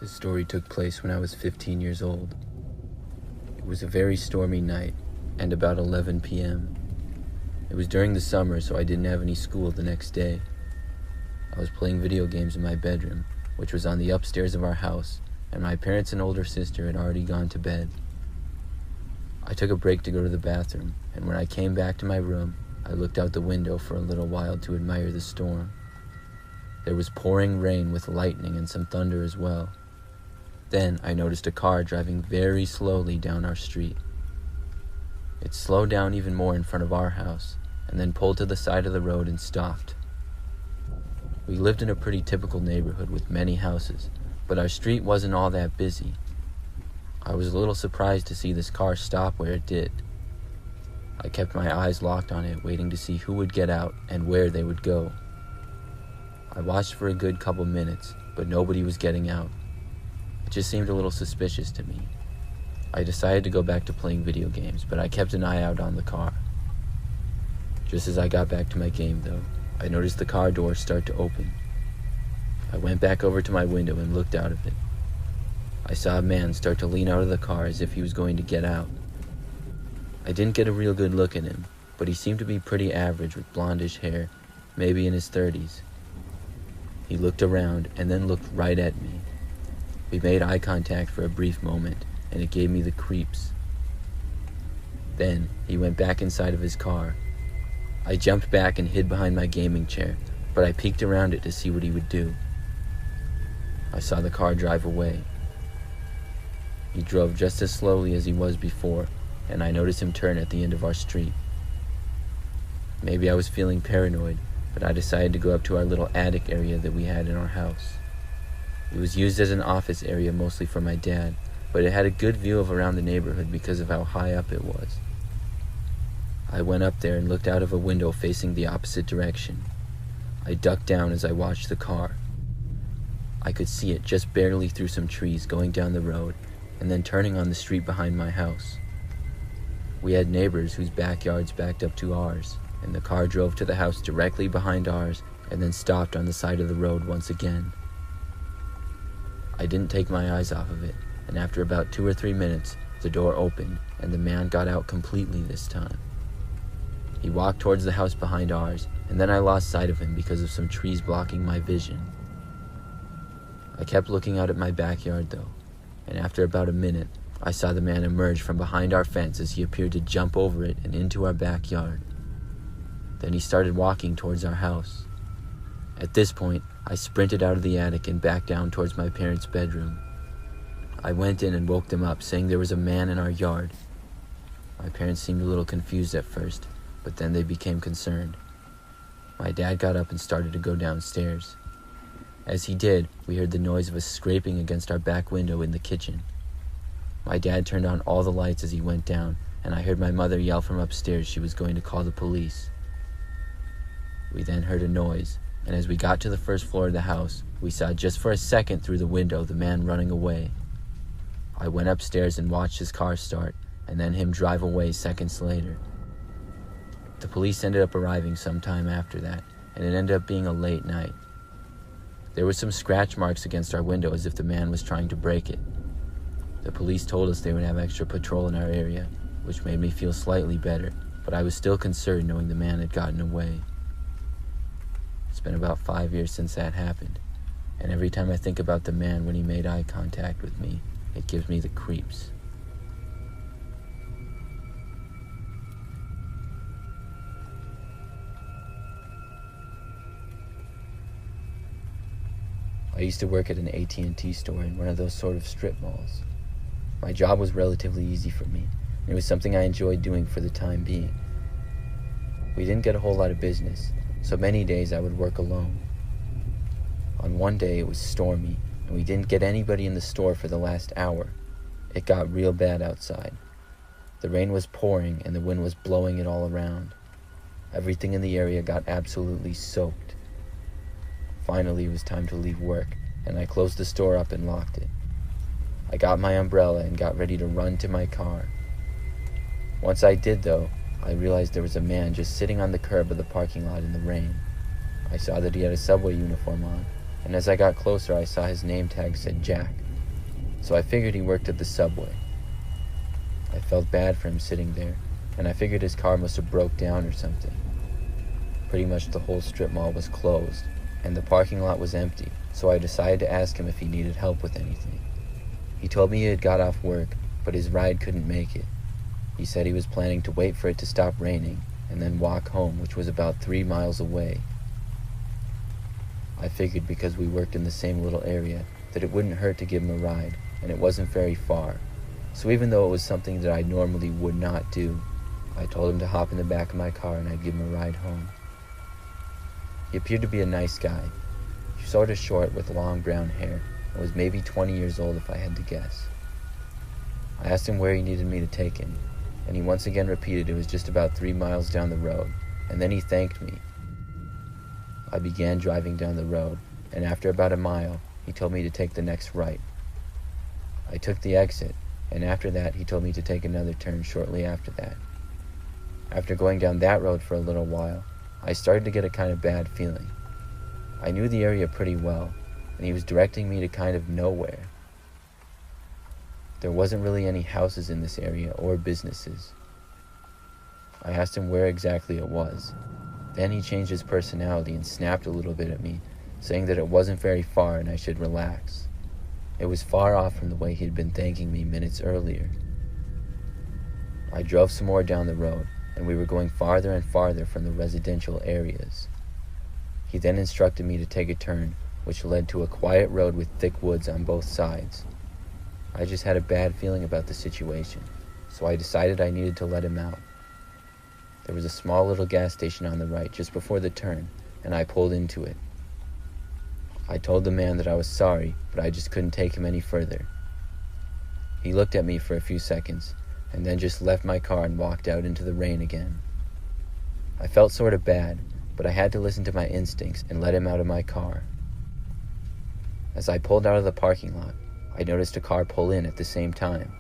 This story took place when I was 15 years old. It was a very stormy night and about 11 p.m. It was during the summer, so I didn't have any school the next day. I was playing video games in my bedroom, which was on the upstairs of our house, and my parents and older sister had already gone to bed. I took a break to go to the bathroom, and when I came back to my room, I looked out the window for a little while to admire the storm. There was pouring rain with lightning and some thunder as well. Then I noticed a car driving very slowly down our street. It slowed down even more in front of our house, and then pulled to the side of the road and stopped. We lived in a pretty typical neighborhood with many houses, but our street wasn't all that busy. I was a little surprised to see this car stop where it did. I kept my eyes locked on it, waiting to see who would get out and where they would go. I watched for a good couple minutes, but nobody was getting out. It just seemed a little suspicious to me. I decided to go back to playing video games, but I kept an eye out on the car. Just as I got back to my game, though, I noticed the car door start to open. I went back over to my window and looked out of it. I saw a man start to lean out of the car as if he was going to get out. I didn't get a real good look at him, but he seemed to be pretty average with blondish hair, maybe in his 30s. He looked around and then looked right at me. We made eye contact for a brief moment, and it gave me the creeps. Then he went back inside of his car. I jumped back and hid behind my gaming chair, but I peeked around it to see what he would do. I saw the car drive away. He drove just as slowly as he was before, and I noticed him turn at the end of our street. Maybe I was feeling paranoid, but I decided to go up to our little attic area that we had in our house. It was used as an office area mostly for my dad, but it had a good view of around the neighborhood because of how high up it was. I went up there and looked out of a window facing the opposite direction. I ducked down as I watched the car. I could see it just barely through some trees going down the road and then turning on the street behind my house. We had neighbors whose backyards backed up to ours, and the car drove to the house directly behind ours and then stopped on the side of the road once again. I didn't take my eyes off of it, and after about 2 or 3 minutes, the door opened and the man got out completely this time. He walked towards the house behind ours, and then I lost sight of him because of some trees blocking my vision. I kept looking out at my backyard though, and after about a minute, I saw the man emerge from behind our fence as he appeared to jump over it and into our backyard. Then he started walking towards our house. At this point, I sprinted out of the attic and back down towards my parents' bedroom. I went in and woke them up, saying there was a man in our yard. My parents seemed a little confused at first, but then they became concerned. My dad got up and started to go downstairs. As he did, we heard the noise of a scraping against our back window in the kitchen. My dad turned on all the lights as he went down, and I heard my mother yell from upstairs she was going to call the police. We then heard a noise, and as we got to the first floor of the house, we saw just for a second through the window the man running away. I went upstairs and watched his car start, and then him drive away seconds later. The police ended up arriving sometime after that, and it ended up being a late night. There were some scratch marks against our window as if the man was trying to break it. The police told us they would have extra patrol in our area, which made me feel slightly better, but I was still concerned knowing the man had gotten away. It's been about 5 years since that happened, and every time I think about the man when he made eye contact with me, it gives me the creeps. I used to work at an AT&T store in one of those sort of strip malls. My job was relatively easy for me, and it was something I enjoyed doing for the time being. We didn't get a whole lot of business, so many days I would work alone. On one day it was stormy, and we didn't get anybody in the store for the last hour. It got real bad outside. The rain was pouring and the wind was blowing it all around. Everything in the area got absolutely soaked. Finally, it was time to leave work, and I closed the store up and locked it. I got my umbrella and got ready to run to my car. Once I did, though, I realized there was a man just sitting on the curb of the parking lot in the rain. I saw that he had a subway uniform on, and as I got closer, I saw his name tag said Jack, so I figured he worked at the subway. I felt bad for him sitting there, and I figured his car must have broke down or something. Pretty much the whole strip mall was closed, and the parking lot was empty, so I decided to ask him if he needed help with anything. He told me he had got off work, but his ride couldn't make it. He said he was planning to wait for it to stop raining and then walk home, which was about 3 miles away. I figured because we worked in the same little area that it wouldn't hurt to give him a ride, and it wasn't very far. So even though it was something that I normally would not do, I told him to hop in the back of my car and I'd give him a ride home. He appeared to be a nice guy, sort of short with long brown hair, and was maybe 20 years old if I had to guess. I asked him where he needed me to take him, and he once again repeated it was just about 3 miles down the road, and then he thanked me. I began driving down the road, and after about a mile, he told me to take the next right. I took the exit, and after that, he told me to take another turn shortly after that. After going down that road for a little while, I started to get a kind of bad feeling. I knew the area pretty well, and he was directing me to kind of nowhere. There wasn't really any houses in this area or businesses. I asked him where exactly it was. Then he changed his personality and snapped a little bit at me, saying that it wasn't very far and I should relax. It was far off from the way he'd been thanking me minutes earlier. I drove some more down the road, and we were going farther and farther from the residential areas. He then instructed me to take a turn, which led to a quiet road with thick woods on both sides. I just had a bad feeling about the situation, so I decided I needed to let him out. There was a small little gas station on the right just before the turn, and I pulled into it. I told the man that I was sorry, but I just couldn't take him any further. He looked at me for a few seconds, and then just left my car and walked out into the rain again. I felt sort of bad, but I had to listen to my instincts and let him out of my car. As I pulled out of the parking lot, I noticed a car pull in at the same time.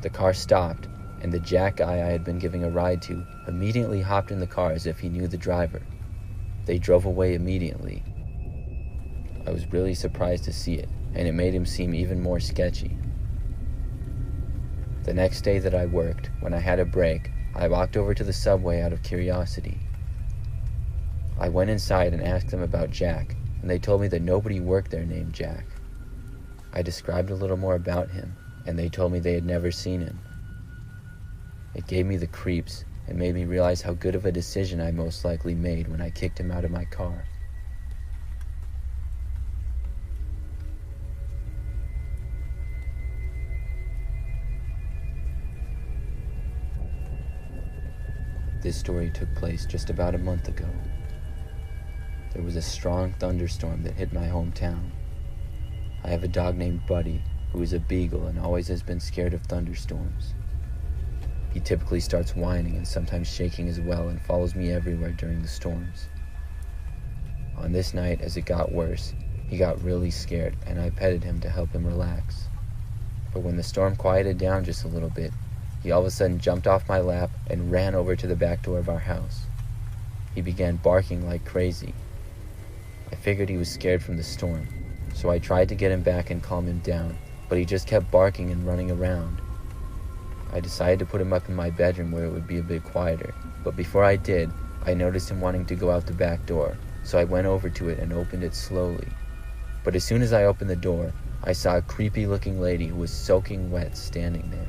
The car stopped, and the Jack guy I had been giving a ride to immediately hopped in the car as if he knew the driver. They drove away immediately. I was really surprised to see it, and it made him seem even more sketchy. The next day that I worked, when I had a break, I walked over to the subway out of curiosity. I went inside and asked them about Jack, and they told me that nobody worked there named Jack. I described a little more about him, and they told me they had never seen him. It gave me the creeps and made me realize how good of a decision I most likely made when I kicked him out of my car. This story took place just about a month ago. There was a strong thunderstorm that hit my hometown. I have a dog named Buddy, who is a beagle and always has been scared of thunderstorms. He typically starts whining and sometimes shaking as well and follows me everywhere during the storms. On this night, as it got worse, he got really scared and I petted him to help him relax. But when the storm quieted down just a little bit, he all of a sudden jumped off my lap and ran over to the back door of our house. He began barking like crazy. I figured he was scared from the storm, so I tried to get him back and calm him down, but he just kept barking and running around. I decided to put him up in my bedroom where it would be a bit quieter, but before I did, I noticed him wanting to go out the back door, so I went over to it and opened it slowly. But as soon as I opened the door, I saw a creepy-looking lady who was soaking wet standing there.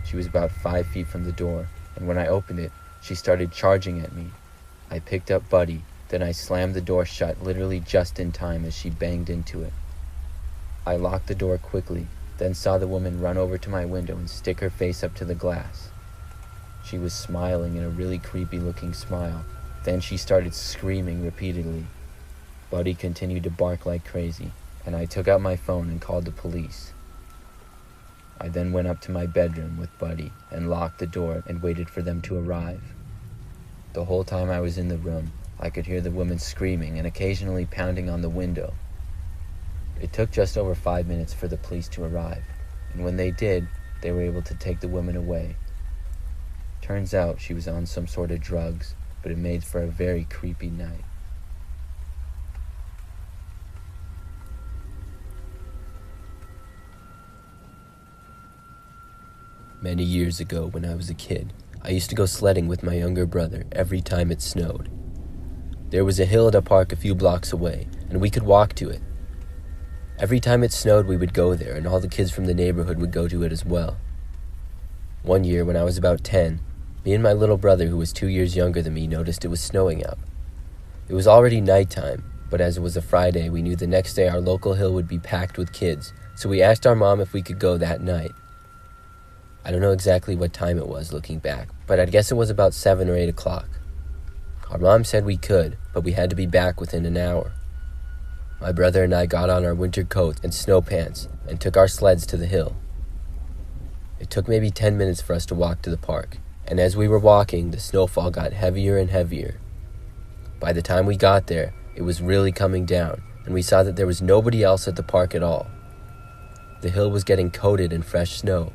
She was about 5 feet from the door, and when I opened it, she started charging at me. I picked up Buddy, then I slammed the door shut literally just in time as she banged into it. I locked the door quickly, then saw the woman run over to my window and stick her face up to the glass. She was smiling in a really creepy-looking smile. Then she started screaming repeatedly. Buddy continued to bark like crazy, and I took out my phone and called the police. I then went up to my bedroom with Buddy and locked the door and waited for them to arrive. The whole time I was in the room, I could hear the woman screaming and occasionally pounding on the window. It took just over 5 minutes for the police to arrive, and when they did, they were able to take the woman away. Turns out she was on some sort of drugs, but it made for a very creepy night. Many years ago, when I was a kid, I used to go sledding with my younger brother every time it snowed. There was a hill at a park a few blocks away, and we could walk to it. Every time it snowed, we would go there, and all the kids from the neighborhood would go to it as well. One year, when I was about 10, me and my little brother, who was 2 years younger than me, noticed it was snowing out. It was already nighttime, but as it was a Friday, we knew the next day our local hill would be packed with kids, so we asked our mom if we could go that night. I don't know exactly what time it was looking back, but I'd guess it was about 7 or 8 o'clock. Our mom said we could, but we had to be back within an hour. My brother and I got on our winter coats and snow pants and took our sleds to the hill. It took maybe 10 minutes for us to walk to the park, and as we were walking, the snowfall got heavier and heavier. By the time we got there, it was really coming down, and we saw that there was nobody else at the park at all. The hill was getting coated in fresh snow.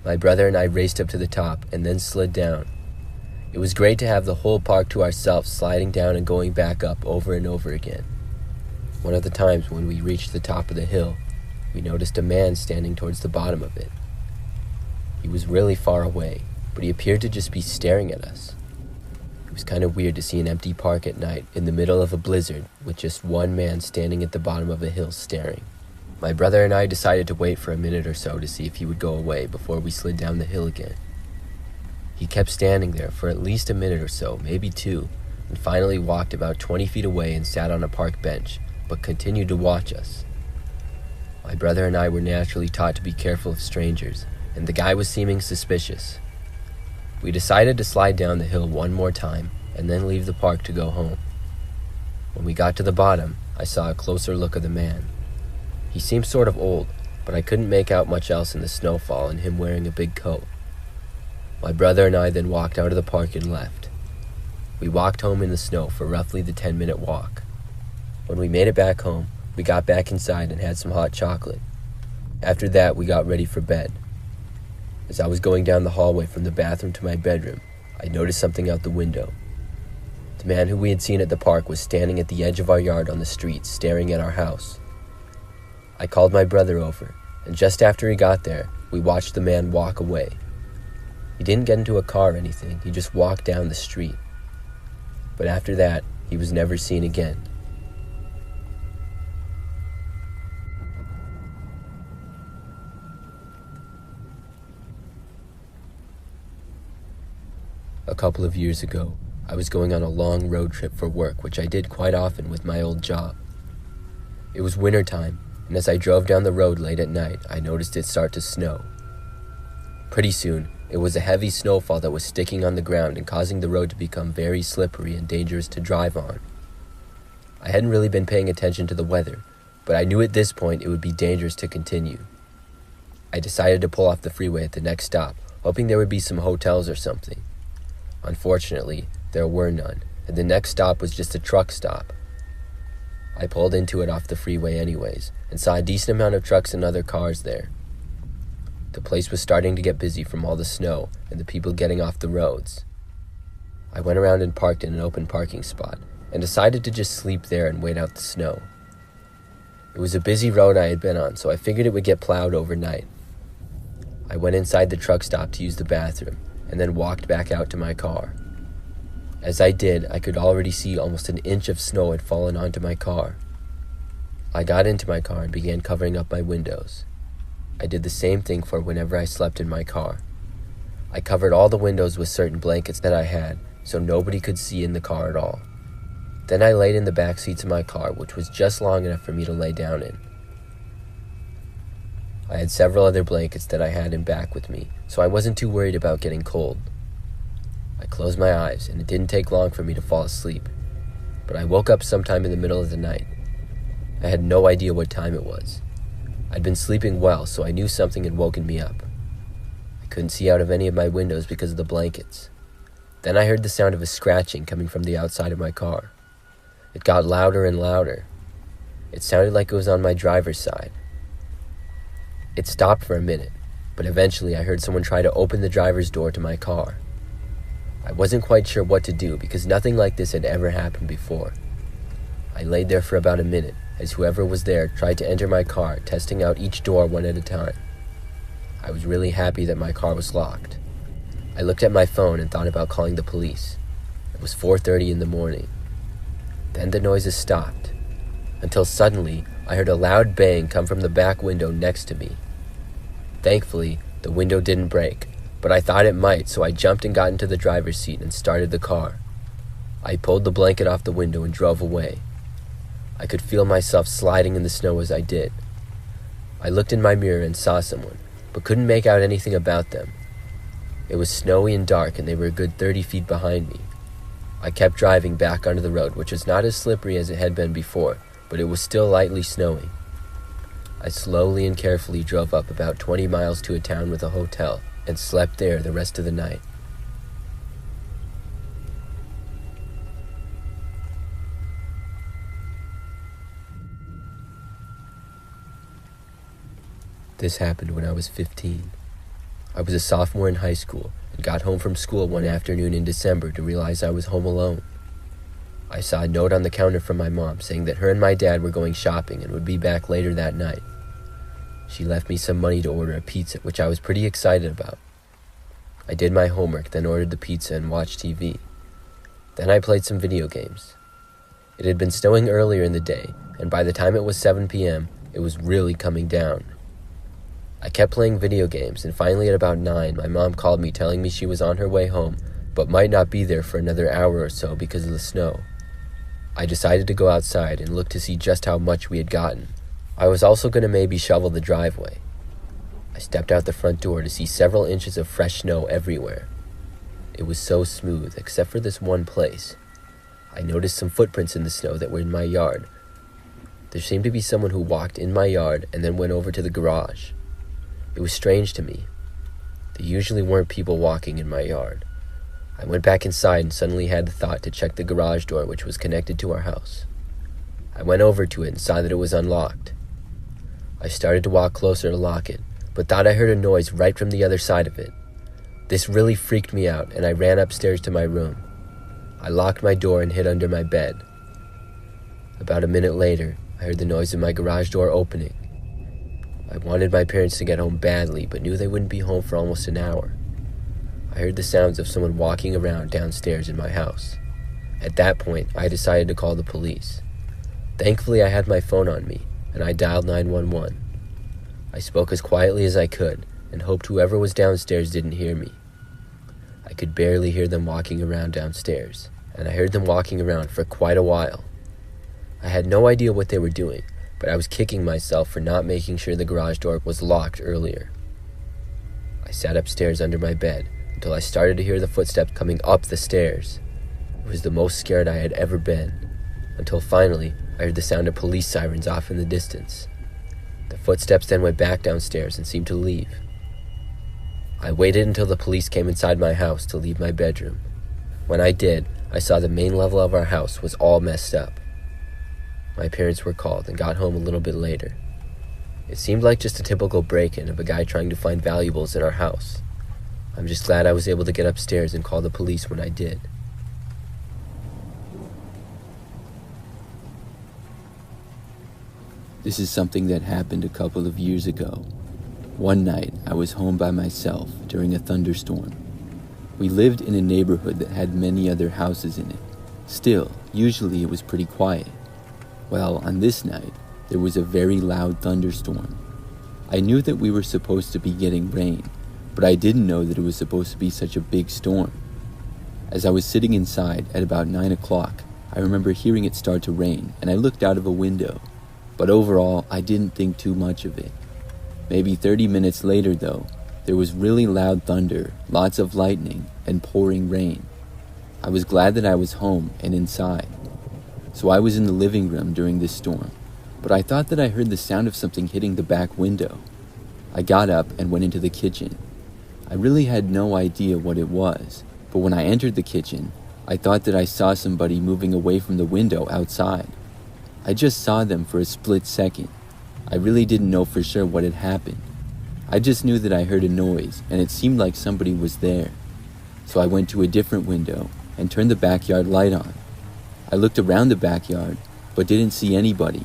My brother and I raced up to the top and then slid down. It was great to have the whole park to ourselves, sliding down and going back up over and over again. One of the times when we reached the top of the hill, we noticed a man standing towards the bottom of it. He was really far away, but he appeared to just be staring at us. It was kind of weird to see an empty park at night in the middle of a blizzard with just one man standing at the bottom of a hill staring. My brother and I decided to wait for a minute or so to see if he would go away before we slid down the hill again. He kept standing there for at least a minute or so, maybe 2, and finally walked about 20 feet away and sat on a park bench, but continued to watch us. My brother and I were naturally taught to be careful of strangers, and the guy was seeming suspicious. We decided to slide down the hill one more time and then leave the park to go home. When we got to the bottom, I saw a closer look of the man. He seemed sort of old, but I couldn't make out much else in the snowfall and him wearing a big coat. My brother and I then walked out of the park and left. We walked home in the snow for roughly the 10-minute walk. When we made it back home, we got back inside and had some hot chocolate. After that, we got ready for bed. As I was going down the hallway from the bathroom to my bedroom, I noticed something out the window. The man who we had seen at the park was standing at the edge of our yard on the street, staring at our house. I called my brother over, and just after he got there, we watched the man walk away. He didn't get into a car or anything, he just walked down the street. But after that, he was never seen again. A couple of years ago, I was going on a long road trip for work, which I did quite often with my old job. It was winter time, and as I drove down the road late at night, I noticed it start to snow. Pretty soon, it was a heavy snowfall that was sticking on the ground and causing the road to become very slippery and dangerous to drive on. I hadn't really been paying attention to the weather, but I knew at this point it would be dangerous to continue. I decided to pull off the freeway at the next stop, hoping there would be some hotels or something. Unfortunately, there were none, and the next stop was just a truck stop. I pulled into it off the freeway anyways, and saw a decent amount of trucks and other cars there. The place was starting to get busy from all the snow and the people getting off the roads. I went around and parked in an open parking spot, and decided to just sleep there and wait out the snow. It was a busy road I had been on, so I figured it would get plowed overnight. I went inside the truck stop to use the bathroom, and then walked back out to my car. As I did, I could already see almost an inch of snow had fallen onto my car. I got into my car and began covering up my windows. I did the same thing for whenever I slept in my car. I covered all the windows with certain blankets that I had, so nobody could see in the car at all. Then I laid in the back seats of my car, which was just long enough for me to lay down in. I had several other blankets that I had in back with me, so I wasn't too worried about getting cold. I closed my eyes, and it didn't take long for me to fall asleep, but I woke up sometime in the middle of the night. I had no idea what time it was. I'd been sleeping well, so I knew something had woken me up. I couldn't see out of any of my windows because of the blankets. Then I heard the sound of a scratching coming from the outside of my car. It got louder and louder. It sounded like it was on my driver's side. It stopped for a minute, but eventually I heard someone try to open the driver's door to my car. I wasn't quite sure what to do because nothing like this had ever happened before. I laid there for about a minute as whoever was there tried to enter my car, testing out each door one at a time. I was really happy that my car was locked. I looked at my phone and thought about calling the police. It was 4:30 in the morning. Then the noises stopped, until suddenly I heard a loud bang come from the back window next to me. Thankfully, the window didn't break, but I thought it might, so I jumped and got into the driver's seat and started the car. I pulled the blanket off the window and drove away. I could feel myself sliding in the snow as I did. I looked in my mirror and saw someone, but couldn't make out anything about them. It was snowy and dark, and they were a good 30 feet behind me. I kept driving back onto the road, which was not as slippery as it had been before, but it was still lightly snowing. I slowly and carefully drove up about 20 miles to a town with a hotel and slept there the rest of the night. This happened when I was 15. I was a sophomore in high school and got home from school one afternoon in December to realize I was home alone. I saw a note on the counter from my mom saying that her and my dad were going shopping and would be back later that night. She left me some money to order a pizza, which I was pretty excited about. I did my homework, then ordered the pizza and watched TV. Then I played some video games. It had been snowing earlier in the day, and by the time it was 7 p.m., it was really coming down. I kept playing video games, and finally at about 9, my mom called me telling me she was on her way home, but might not be there for another hour or so because of the snow. I decided to go outside and look to see just how much we had gotten. I was also going to maybe shovel the driveway. I stepped out the front door to see several inches of fresh snow everywhere. It was so smooth, except for this one place. I noticed some footprints in the snow that were in my yard. There seemed to be someone who walked in my yard and then went over to the garage. It was strange to me. There usually weren't people walking in my yard. I went back inside and suddenly had the thought to check the garage door, which was connected to our house. I went over to it and saw that it was unlocked. I started to walk closer to lock it, but thought I heard a noise right from the other side of it. This really freaked me out, and I ran upstairs to my room. I locked my door and hid under my bed. About a minute later, I heard the noise of my garage door opening. I wanted my parents to get home badly, but knew they wouldn't be home for almost an hour. I heard the sounds of someone walking around downstairs in my house. At that point, I decided to call the police. Thankfully, I had my phone on me, and I dialed 911. I spoke as quietly as I could, and hoped whoever was downstairs didn't hear me. I could barely hear them walking around downstairs, and I heard them walking around for quite a while. I had no idea what they were doing, but I was kicking myself for not making sure the garage door was locked earlier. I sat upstairs under my bed until I started to hear the footsteps coming up the stairs. It was the most scared I had ever been, until finally I heard the sound of police sirens off in the distance. The footsteps then went back downstairs and seemed to leave. I waited until the police came inside my house to leave my bedroom. When I did, I saw the main level of our house was all messed up. My parents were called and got home a little bit later. It seemed like just a typical break-in of a guy trying to find valuables in our house. I'm just glad I was able to get upstairs and call the police when I did. This is something that happened a couple of years ago. One night, I was home by myself during a thunderstorm. We lived in a neighborhood that had many other houses in it. Still, usually it was pretty quiet. Well, on this night, there was a very loud thunderstorm. I knew that we were supposed to be getting rain, but I didn't know that it was supposed to be such a big storm. As I was sitting inside at about 9 o'clock, I remember hearing it start to rain, and I looked out of a window. But overall, I didn't think too much of it. Maybe 30 minutes later, though, there was really loud thunder, lots of lightning, and pouring rain. I was glad that I was home and inside. So I was in the living room during this storm, but I thought that I heard the sound of something hitting the back window. I got up and went into the kitchen. I really had no idea what it was, but when I entered the kitchen, I thought that I saw somebody moving away from the window outside. I just saw them for a split second. I really didn't know for sure what had happened. I just knew that I heard a noise, and it seemed like somebody was there. So I went to a different window and turned the backyard light on. I looked around the backyard, but didn't see anybody.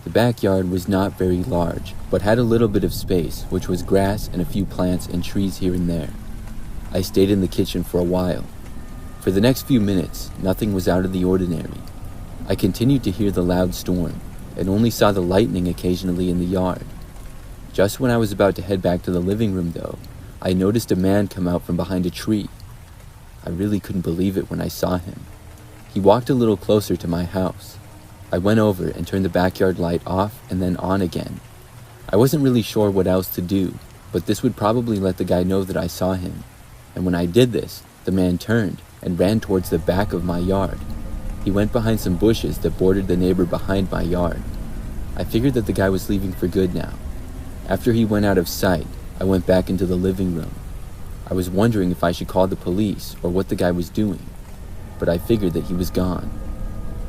The backyard was not very large, but had a little bit of space, which was grass and a few plants and trees here and there. I stayed in the kitchen for a while. For the next few minutes, nothing was out of the ordinary. I continued to hear the loud storm, and only saw the lightning occasionally in the yard. Just when I was about to head back to the living room, though, I noticed a man come out from behind a tree. I really couldn't believe it when I saw him. He walked a little closer to my house. I went over and turned the backyard light off and then on again. I wasn't really sure what else to do, but this would probably let the guy know that I saw him. And when I did this, the man turned and ran towards the back of my yard. He went behind some bushes that bordered the neighbor behind my yard. I figured that the guy was leaving for good now. After he went out of sight, I went back into the living room. I was wondering if I should call the police or what the guy was doing, but I figured that he was gone.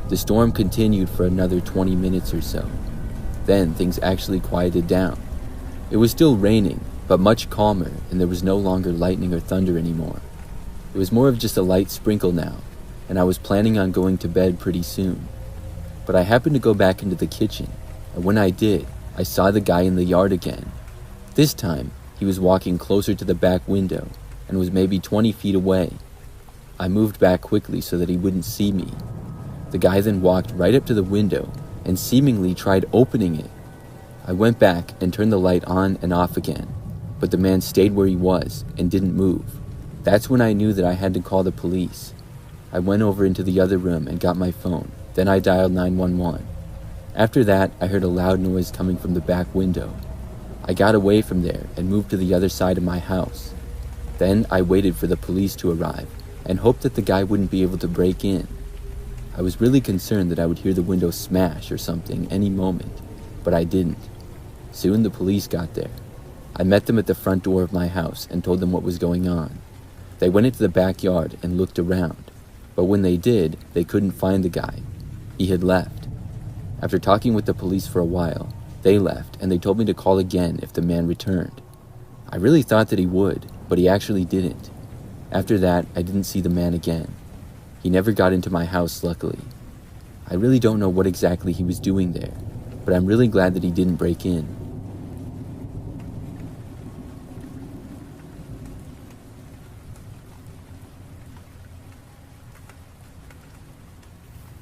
The storm continued for another 20 minutes or so. Then things actually quieted down. It was still raining, but much calmer, and there was no longer lightning or thunder anymore. It was more of just a light sprinkle now, and I was planning on going to bed pretty soon. But I happened to go back into the kitchen, and when I did, I saw the guy in the yard again. This time, he was walking closer to the back window, and was maybe 20 feet away. I moved back quickly so that he wouldn't see me. The guy then walked right up to the window and seemingly tried opening it. I went back and turned the light on and off again, but the man stayed where he was and didn't move. That's when I knew that I had to call the police. I went over into the other room and got my phone. Then I dialed 911. After that, I heard a loud noise coming from the back window. I got away from there and moved to the other side of my house. Then I waited for the police to arrive and hoped that the guy wouldn't be able to break in. I was really concerned that I would hear the window smash or something any moment, but I didn't. Soon the police got there. I met them at the front door of my house and told them what was going on. They went into the backyard and looked around, but when they did, they couldn't find the guy. He had left. After talking with the police for a while, they left and they told me to call again if the man returned. I really thought that he would, but he actually didn't. After that, I didn't see the man again. He never got into my house, luckily. I really don't know what exactly he was doing there, but I'm really glad that he didn't break in.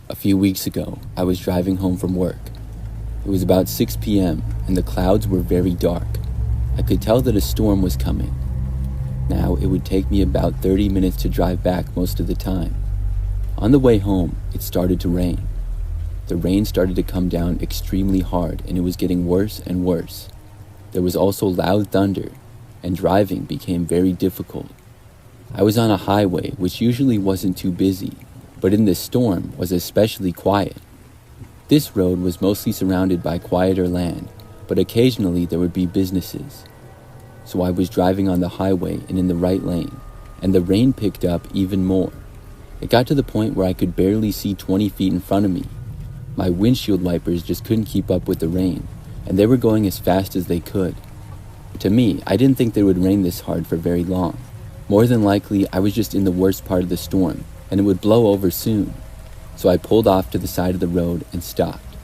A few weeks ago, I was driving home from work. It was about 6 p.m. and the clouds were very dark. I could tell that a storm was coming. Now, it would take me about 30 minutes to drive back most of the time. On the way home, it started to rain. The rain started to come down extremely hard and it was getting worse and worse. There was also loud thunder, and driving became very difficult. I was on a highway which usually wasn't too busy, but in this storm was especially quiet. This road was mostly surrounded by quieter land, but occasionally there would be businesses. So I was driving on the highway and in the right lane, and the rain picked up even more. It got to the point where I could barely see 20 feet in front of me. My windshield wipers just couldn't keep up with the rain, and they were going as fast as they could. To me, I didn't think that it would rain this hard for very long. More than likely, I was just in the worst part of the storm, and it would blow over soon. So I pulled off to the side of the road and stopped.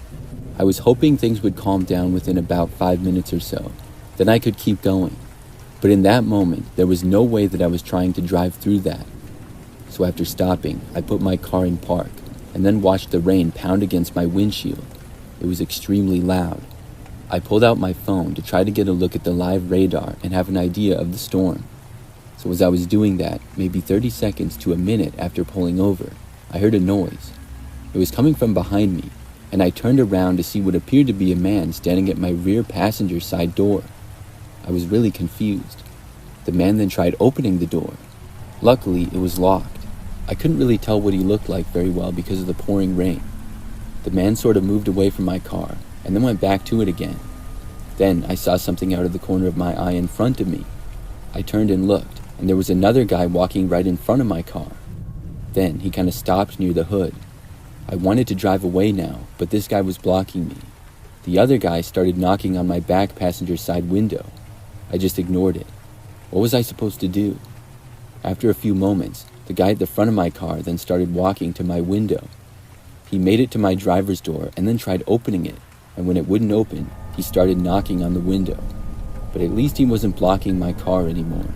I was hoping things would calm down within about 5 minutes or so, then I could keep going. But in that moment, there was no way that I was trying to drive through that. So after stopping, I put my car in park, and then watched the rain pound against my windshield. It was extremely loud. I pulled out my phone to try to get a look at the live radar and have an idea of the storm. So as I was doing that, maybe 30 seconds to a minute after pulling over, I heard a noise. It was coming from behind me, and I turned around to see what appeared to be a man standing at my rear passenger side door. I was really confused. The man then tried opening the door. Luckily, it was locked. I couldn't really tell what he looked like very well because of the pouring rain. The man sort of moved away from my car, and then went back to it again. Then I saw something out of the corner of my eye in front of me. I turned and looked, and there was another guy walking right in front of my car. Then he kind of stopped near the hood. I wanted to drive away now, but this guy was blocking me. The other guy started knocking on my back passenger side window. I just ignored it. What was I supposed to do? After a few moments, the guy at the front of my car then started walking to my window. He made it to my driver's door and then tried opening it. and when it wouldn't open, he started knocking on the window. But at least he wasn't blocking my car anymore.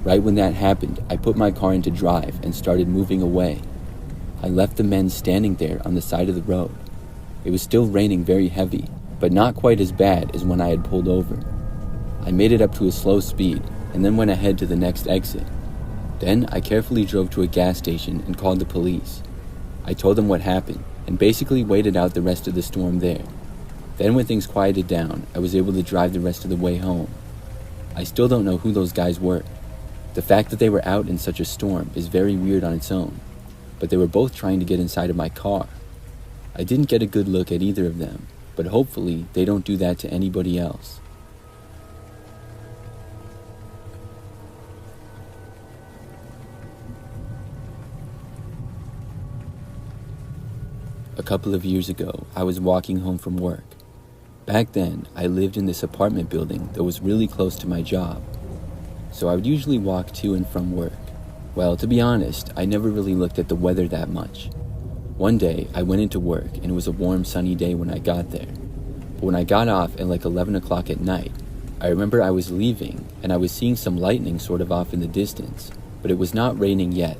Right when that happened, I put my car into drive and started moving away. I left the men standing there on the side of the road. It was still raining very heavy, but not quite as bad as when I had pulled over. I made it up to a slow speed and then went ahead to the next exit. Then I carefully drove to a gas station and called the police. I told them what happened and basically waited out the rest of the storm there. Then when things quieted down, I was able to drive the rest of the way home. I still don't know who those guys were. The fact that they were out in such a storm is very weird on its own, but they were both trying to get inside of my car. I didn't get a good look at either of them, but hopefully they don't do that to anybody else. A couple of years ago, I was walking home from work. Back then, I lived in this apartment building that was really close to my job, so I would usually walk to and from work. Well, to be honest, I never really looked at the weather that much. One day, I went into work and it was a warm, sunny day when I got there. But when I got off at like 11 o'clock at night, I remember I was leaving and I was seeing some lightning sort of off in the distance, but it was not raining yet.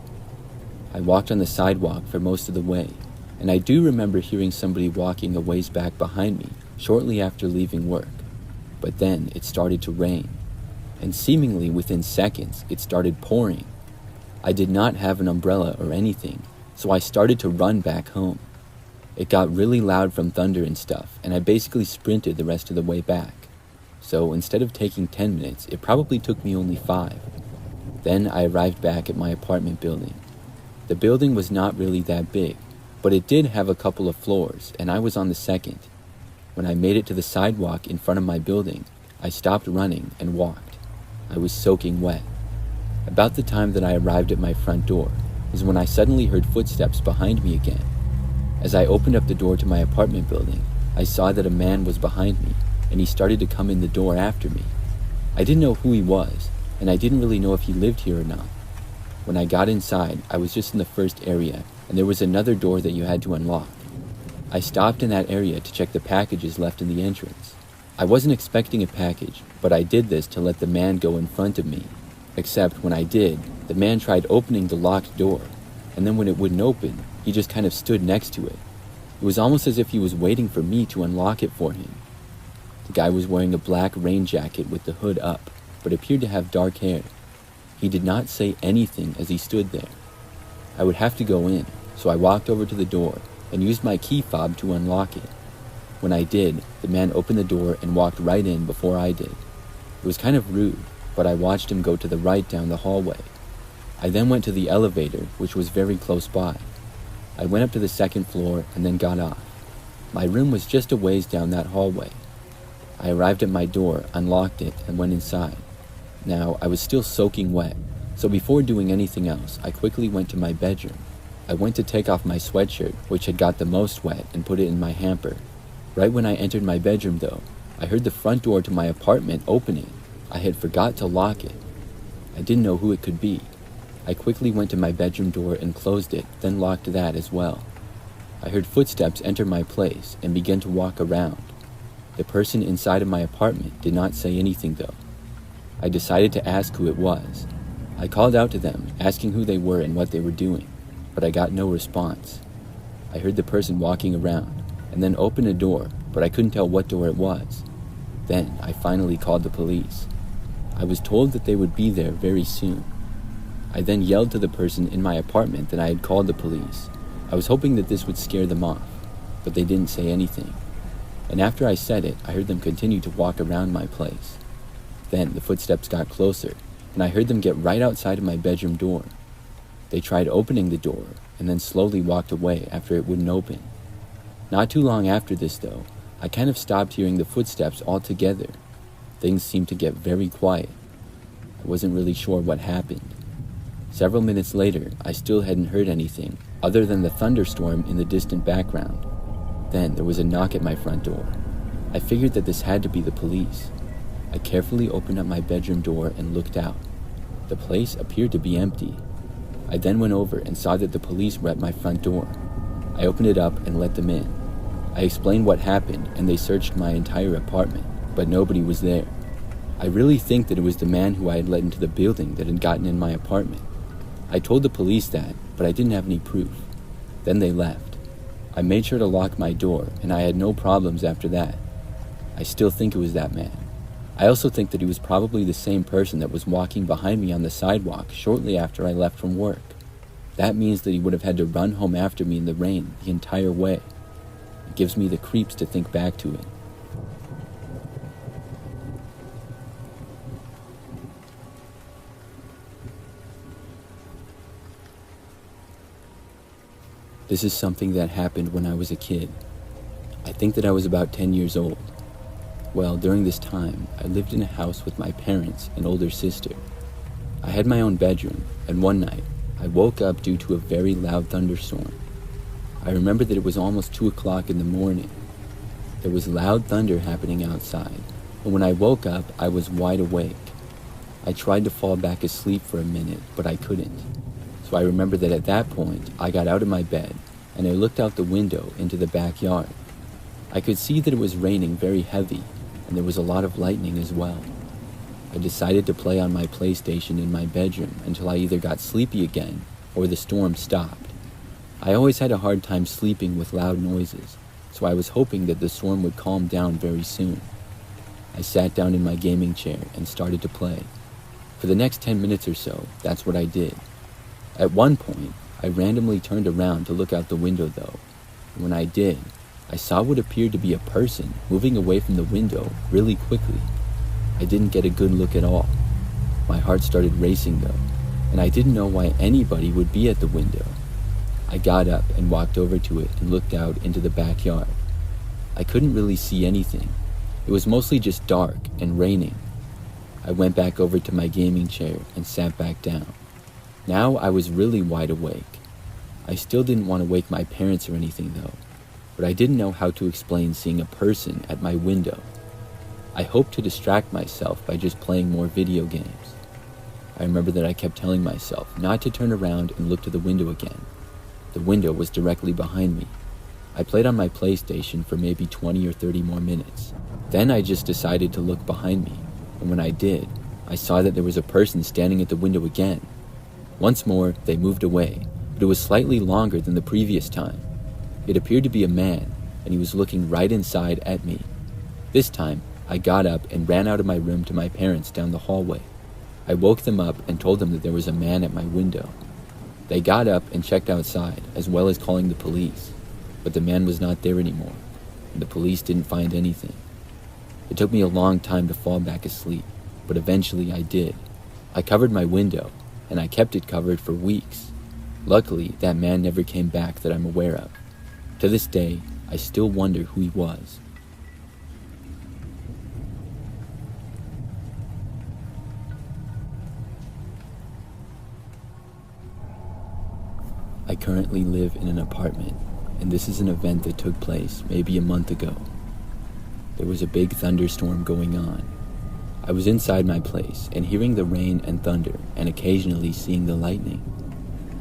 I walked on the sidewalk for most of the way, and I do remember hearing somebody walking a ways back behind me shortly after leaving work. But then it started to rain, and seemingly within seconds, it started pouring. I did not have an umbrella or anything, so I started to run back home. It got really loud from thunder and stuff, and I basically sprinted the rest of the way back. So instead of taking 10 minutes, it probably took me only 5. Then I arrived back at my apartment building. The building was not really that big, but it did have a couple of floors, and I was on the second. When I made it to the sidewalk in front of my building, I stopped running and walked. I was soaking wet. About the time that I arrived at my front door is when I suddenly heard footsteps behind me again. As I opened up the door to my apartment building, I saw that a man was behind me, and he started to come in the door after me. I didn't know who he was, and I didn't really know if he lived here or not. When I got inside, I was just in the first area, and there was another door that you had to unlock. I stopped in that area to check the packages left in the entrance. I wasn't expecting a package, but I did this to let the man go in front of me. Except when I did, the man tried opening the locked door, and then when it wouldn't open, he just kind of stood next to it. It was almost as if he was waiting for me to unlock it for him. The guy was wearing a black rain jacket with the hood up, but appeared to have dark hair. He did not say anything as he stood there. I would have to go in, so I walked over to the door and used my key fob to unlock it. When I did, the man opened the door and walked right in before I did. It was kind of rude, but I watched him go to the right down the hallway. I then went to the elevator, which was very close by. I went up to the second floor and then got off. My room was just a ways down that hallway. I arrived at my door, unlocked it, and went inside. Now, I was still soaking wet, so before doing anything else, I quickly went to my bedroom. I went to take off my sweatshirt, which had got the most wet, and put it in my hamper. Right when I entered my bedroom, though, I heard the front door to my apartment opening. I had forgot to lock it. I didn't know who it could be. I quickly went to my bedroom door and closed it, then locked that as well. I heard footsteps enter my place and began to walk around. The person inside of my apartment did not say anything, though. I decided to ask who it was. I called out to them, asking who they were and what they were doing, but I got no response. I heard the person walking around, and then opened a door, but I couldn't tell what door it was. Then I finally called the police. I was told that they would be there very soon. I then yelled to the person in my apartment that I had called the police. I was hoping that this would scare them off, but they didn't say anything. And after I said it, I heard them continue to walk around my place. Then the footsteps got closer, and I heard them get right outside of my bedroom door. They tried opening the door, and then slowly walked away after it wouldn't open. Not too long after this, though, I kind of stopped hearing the footsteps altogether. Things seemed to get very quiet. I wasn't really sure what happened. Several minutes later, I still hadn't heard anything other than the thunderstorm in the distant background. Then there was a knock at my front door. I figured that this had to be the police. I carefully opened up my bedroom door and looked out. The place appeared to be empty. I then went over and saw that the police were at my front door. I opened it up and let them in. I explained what happened and they searched my entire apartment, but nobody was there. I really think that it was the man who I had let into the building that had gotten in my apartment. I told the police that, but I didn't have any proof. Then they left. I made sure to lock my door, and I had no problems after that. I still think it was that man. I also think that he was probably the same person that was walking behind me on the sidewalk shortly after I left from work. That means that he would have had to run home after me in the rain the entire way. It gives me the creeps to think back to it. This is something that happened when I was a kid. I think that I was about 10 years old. Well, during this time, I lived in a house with my parents and older sister. I had my own bedroom, and one night, I woke up due to a very loud thunderstorm. I remember that it was almost 2 o'clock in the morning. There was loud thunder happening outside, and when I woke up, I was wide awake. I tried to fall back asleep for a minute, but I couldn't. So I remember that at that point, I got out of my bed, and I looked out the window into the backyard. I could see that it was raining very heavy, and there was a lot of lightning as well. I decided to play on my PlayStation in my bedroom until I either got sleepy again or the storm stopped. I always had a hard time sleeping with loud noises, so I was hoping that the storm would calm down very soon. I sat down in my gaming chair and started to play. For the next 10 minutes or so, that's what I did. At one point, I randomly turned around to look out the window though. And when I did, I saw what appeared to be a person moving away from the window really quickly. I didn't get a good look at all. My heart started racing though, and I didn't know why anybody would be at the window. I got up and walked over to it and looked out into the backyard. I couldn't really see anything. It was mostly just dark and raining. I went back over to my gaming chair and sat back down. Now I was really wide awake. I still didn't want to wake my parents or anything though, but I didn't know how to explain seeing a person at my window. I hoped to distract myself by just playing more video games. I remember that I kept telling myself not to turn around and look to the window again. The window was directly behind me. I played on my PlayStation for maybe 20 or 30 more minutes. Then I just decided to look behind me, and when I did, I saw that there was a person standing at the window again. Once more, they moved away, but it was slightly longer than the previous time. It appeared to be a man, and he was looking right inside at me. This time, I got up and ran out of my room to my parents down the hallway. I woke them up and told them that there was a man at my window. They got up and checked outside, as well as calling the police, but the man was not there anymore, and the police didn't find anything. It took me a long time to fall back asleep, but eventually I did. I covered my window, and I kept it covered for weeks. Luckily, that man never came back that I'm aware of. To this day, I still wonder who he was. I currently live in an apartment, and this is an event that took place maybe a month ago. There was a big thunderstorm going on. I was inside my place and hearing the rain and thunder and occasionally seeing the lightning.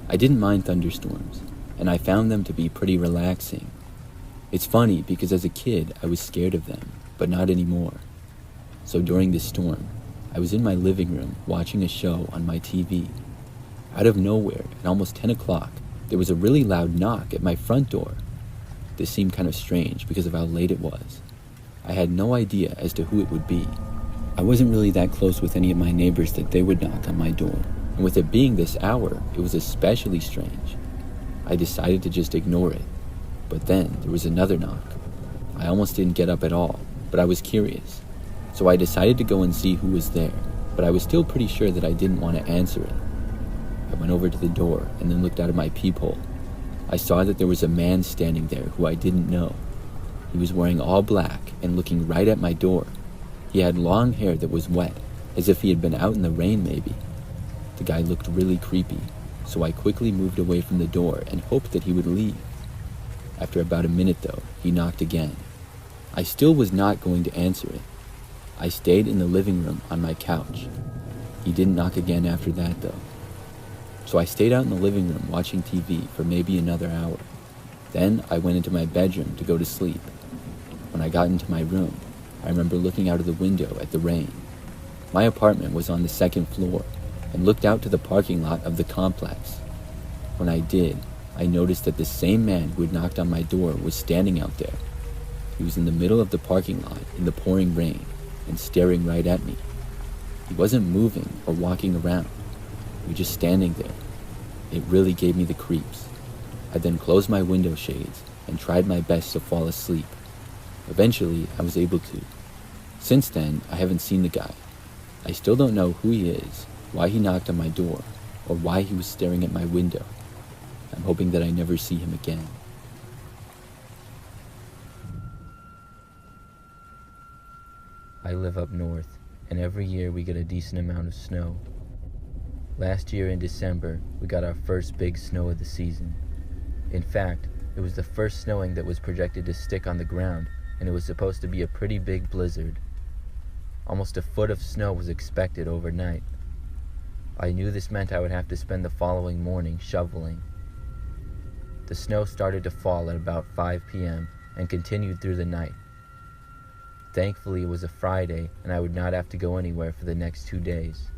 I didn't mind thunderstorms, and I found them to be pretty relaxing. It's funny because as a kid I was scared of them, but not anymore. So during this storm, I was in my living room watching a show on my TV. Out of nowhere, at almost 10 o'clock, there was a really loud knock at my front door. This seemed kind of strange because of how late it was. I had no idea as to who it would be. I wasn't really that close with any of my neighbors that they would knock on my door, and with it being this hour, it was especially strange. I decided to just ignore it, but then there was another knock. I almost didn't get up at all, but I was curious, so I decided to go and see who was there, but I was still pretty sure that I didn't want to answer it. I went over to the door and then looked out of my peephole. I saw that there was a man standing there who I didn't know. He was wearing all black and looking right at my door. He had long hair that was wet, as if he had been out in the rain maybe. The guy looked really creepy, so I quickly moved away from the door and hoped that he would leave. After about a minute though, he knocked again. I still was not going to answer it. I stayed in the living room on my couch. He didn't knock again after that though. So I stayed out in the living room watching TV for maybe another hour. Then I went into my bedroom to go to sleep. When I got into my room, I remember looking out of the window at the rain. My apartment was on the second floor and looked out to the parking lot of the complex. When I did, I noticed that the same man who had knocked on my door was standing out there. He was in the middle of the parking lot in the pouring rain and staring right at me. He wasn't moving or walking around. He was just standing there. It really gave me the creeps. I then closed my window shades and tried my best to fall asleep. Eventually, I was able to. Since then, I haven't seen the guy. I still don't know who he is, why he knocked on my door, or why he was staring at my window. I'm hoping that I never see him again. I live up north, and every year we get a decent amount of snow. Last year in December, we got our first big snow of the season. In fact, it was the first snowing that was projected to stick on the ground, and it was supposed to be a pretty big blizzard. Almost a foot of snow was expected overnight. I knew this meant I would have to spend the following morning shoveling. The snow started to fall at about 5 p.m. and continued through the night. Thankfully, it was a Friday, and I would not have to go anywhere for the next 2 days.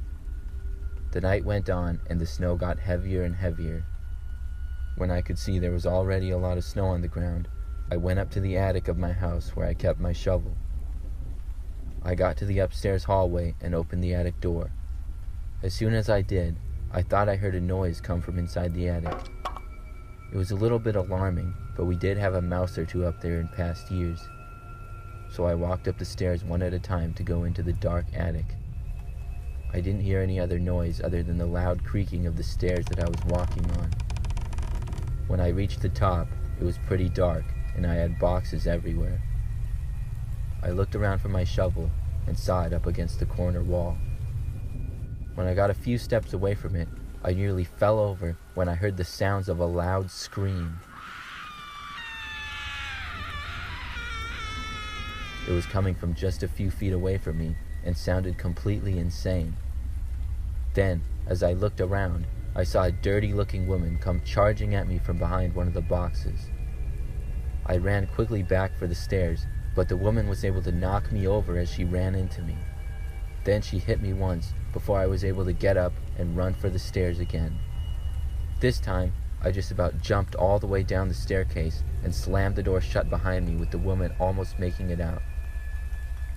The night went on, and the snow got heavier and heavier. When I could see there was already a lot of snow on the ground, I went up to the attic of my house where I kept my shovel. I got to the upstairs hallway and opened the attic door. As soon as I did, I thought I heard a noise come from inside the attic. It was a little bit alarming, but we did have a mouse or two up there in past years. So I walked up the stairs one at a time to go into the dark attic. I didn't hear any other noise other than the loud creaking of the stairs that I was walking on. When I reached the top, it was pretty dark, and I had boxes everywhere. I looked around for my shovel and saw it up against the corner wall. When I got a few steps away from it, I nearly fell over when I heard the sounds of a loud scream. It was coming from just a few feet away from me and sounded completely insane. Then, as I looked around, I saw a dirty-looking woman come charging at me from behind one of the boxes. I ran quickly back for the stairs, but the woman was able to knock me over as she ran into me. Then she hit me once before I was able to get up and run for the stairs again. This time, I just about jumped all the way down the staircase and slammed the door shut behind me with the woman almost making it out.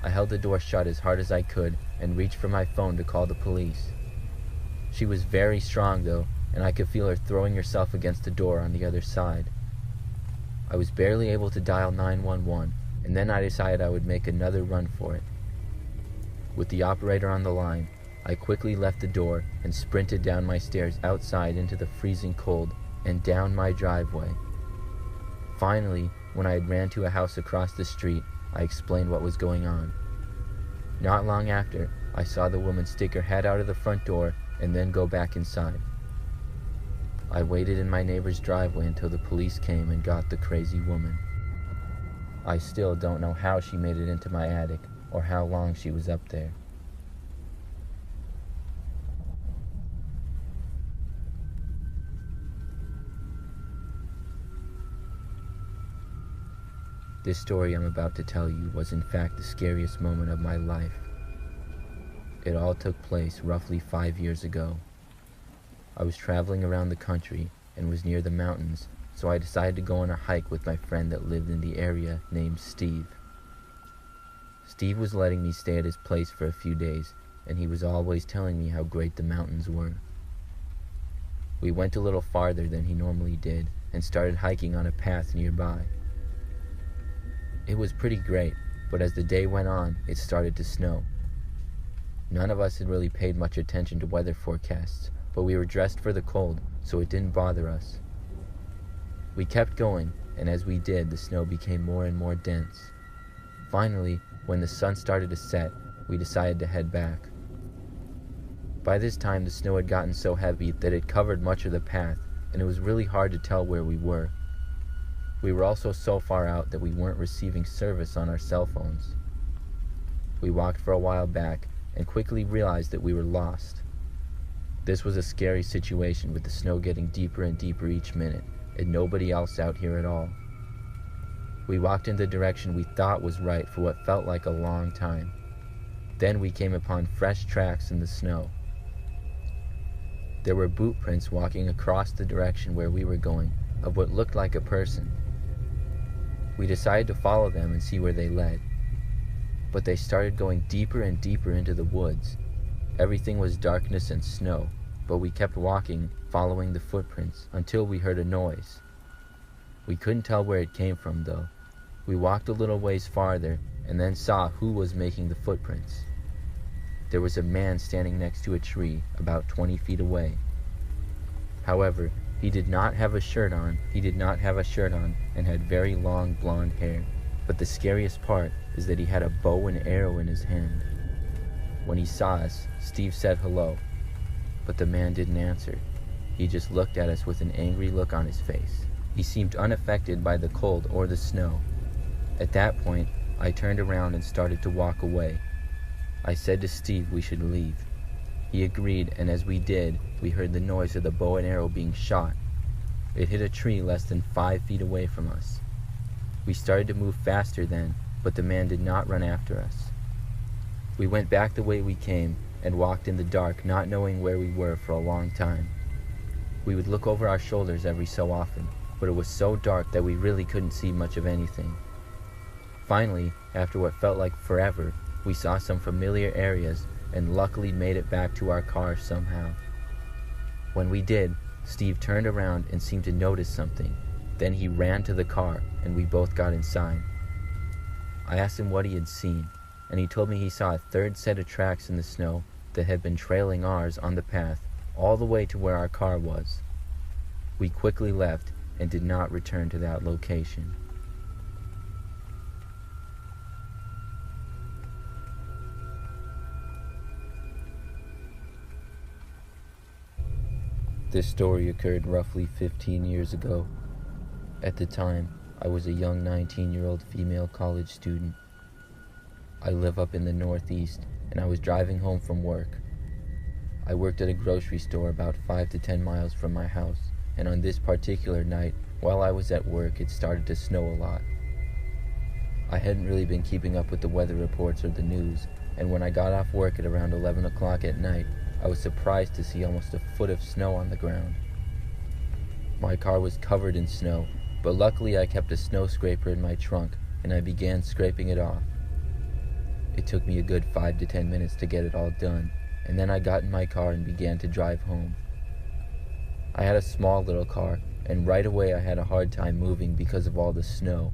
I held the door shut as hard as I could and reached for my phone to call the police. She was very strong though, and I could feel her throwing herself against the door on the other side. I was barely able to dial 911, and then I decided I would make another run for it. With the operator on the line, I quickly left the door and sprinted down my stairs outside into the freezing cold and down my driveway. Finally, when I had ran to a house across the street, I explained what was going on. Not long after, I saw the woman stick her head out of the front door and then go back inside. I waited in my neighbor's driveway until the police came and got the crazy woman. I still don't know how she made it into my attic or how long she was up there. This story I'm about to tell you was in fact the scariest moment of my life. It all took place roughly 5 years ago. I was traveling around the country and was near the mountains, so I decided to go on a hike with my friend that lived in the area named Steve. Steve was letting me stay at his place for a few days, and he was always telling me how great the mountains were. We went a little farther than he normally did and started hiking on a path nearby. It was pretty great, but as the day went on, it started to snow. None of us had really paid much attention to weather forecasts, but we were dressed for the cold, so it didn't bother us. We kept going, and as we did, the snow became more and more dense. Finally, when the sun started to set, we decided to head back. By this time, the snow had gotten so heavy that it covered much of the path, and it was really hard to tell where we were. We were also so far out that we weren't receiving service on our cell phones. We walked for a while back and quickly realized that we were lost. This was a scary situation with the snow getting deeper and deeper each minute, and nobody else out here at all. We walked in the direction we thought was right for what felt like a long time. Then we came upon fresh tracks in the snow. There were boot prints walking across the direction where we were going of what looked like a person. We decided to follow them and see where they led. But they started going deeper and deeper into the woods. Everything was darkness and snow, but we kept walking, following the footprints, until we heard a noise. We couldn't tell where it came from, though. We walked a little ways farther, and then saw who was making the footprints. There was a man standing next to a tree, about 20 feet away. However, he did not have a shirt on, and had very long blonde hair. But the scariest part is that he had a bow and arrow in his hand. When he saw us, Steve said hello, but the man didn't answer. He just looked at us with an angry look on his face. He seemed unaffected by the cold or the snow. At that point, I turned around and started to walk away. I said to Steve we should leave. He agreed, and as we did, we heard the noise of the bow and arrow being shot. It hit a tree less than 5 feet away from us. We started to move faster then, but the man did not run after us. We went back the way we came and walked in the dark, not knowing where we were for a long time. We would look over our shoulders every so often, but it was so dark that we really couldn't see much of anything. Finally, after what felt like forever, we saw some familiar areas and luckily made it back to our car somehow. When we did, Steve turned around and seemed to notice something. Then he ran to the car and we both got inside. I asked him what he had seen, and he told me he saw a third set of tracks in the snow that had been trailing ours on the path all the way to where our car was. We quickly left and did not return to that location. This story occurred roughly 15 years ago. At the time, I was a young 19-year-old female college student. I live up in the Northeast, and I was driving home from work. I worked at a grocery store about 5 to 10 miles from my house, and on this particular night, while I was at work, it started to snow a lot. I hadn't really been keeping up with the weather reports or the news, and when I got off work at around 11 o'clock at night, I was surprised to see almost a foot of snow on the ground. My car was covered in snow, but luckily I kept a snow scraper in my trunk, and I began scraping it off. It took me a good 5 to 10 minutes to get it all done, and then I got in my car and began to drive home. I had a small little car, and right away I had a hard time moving because of all the snow.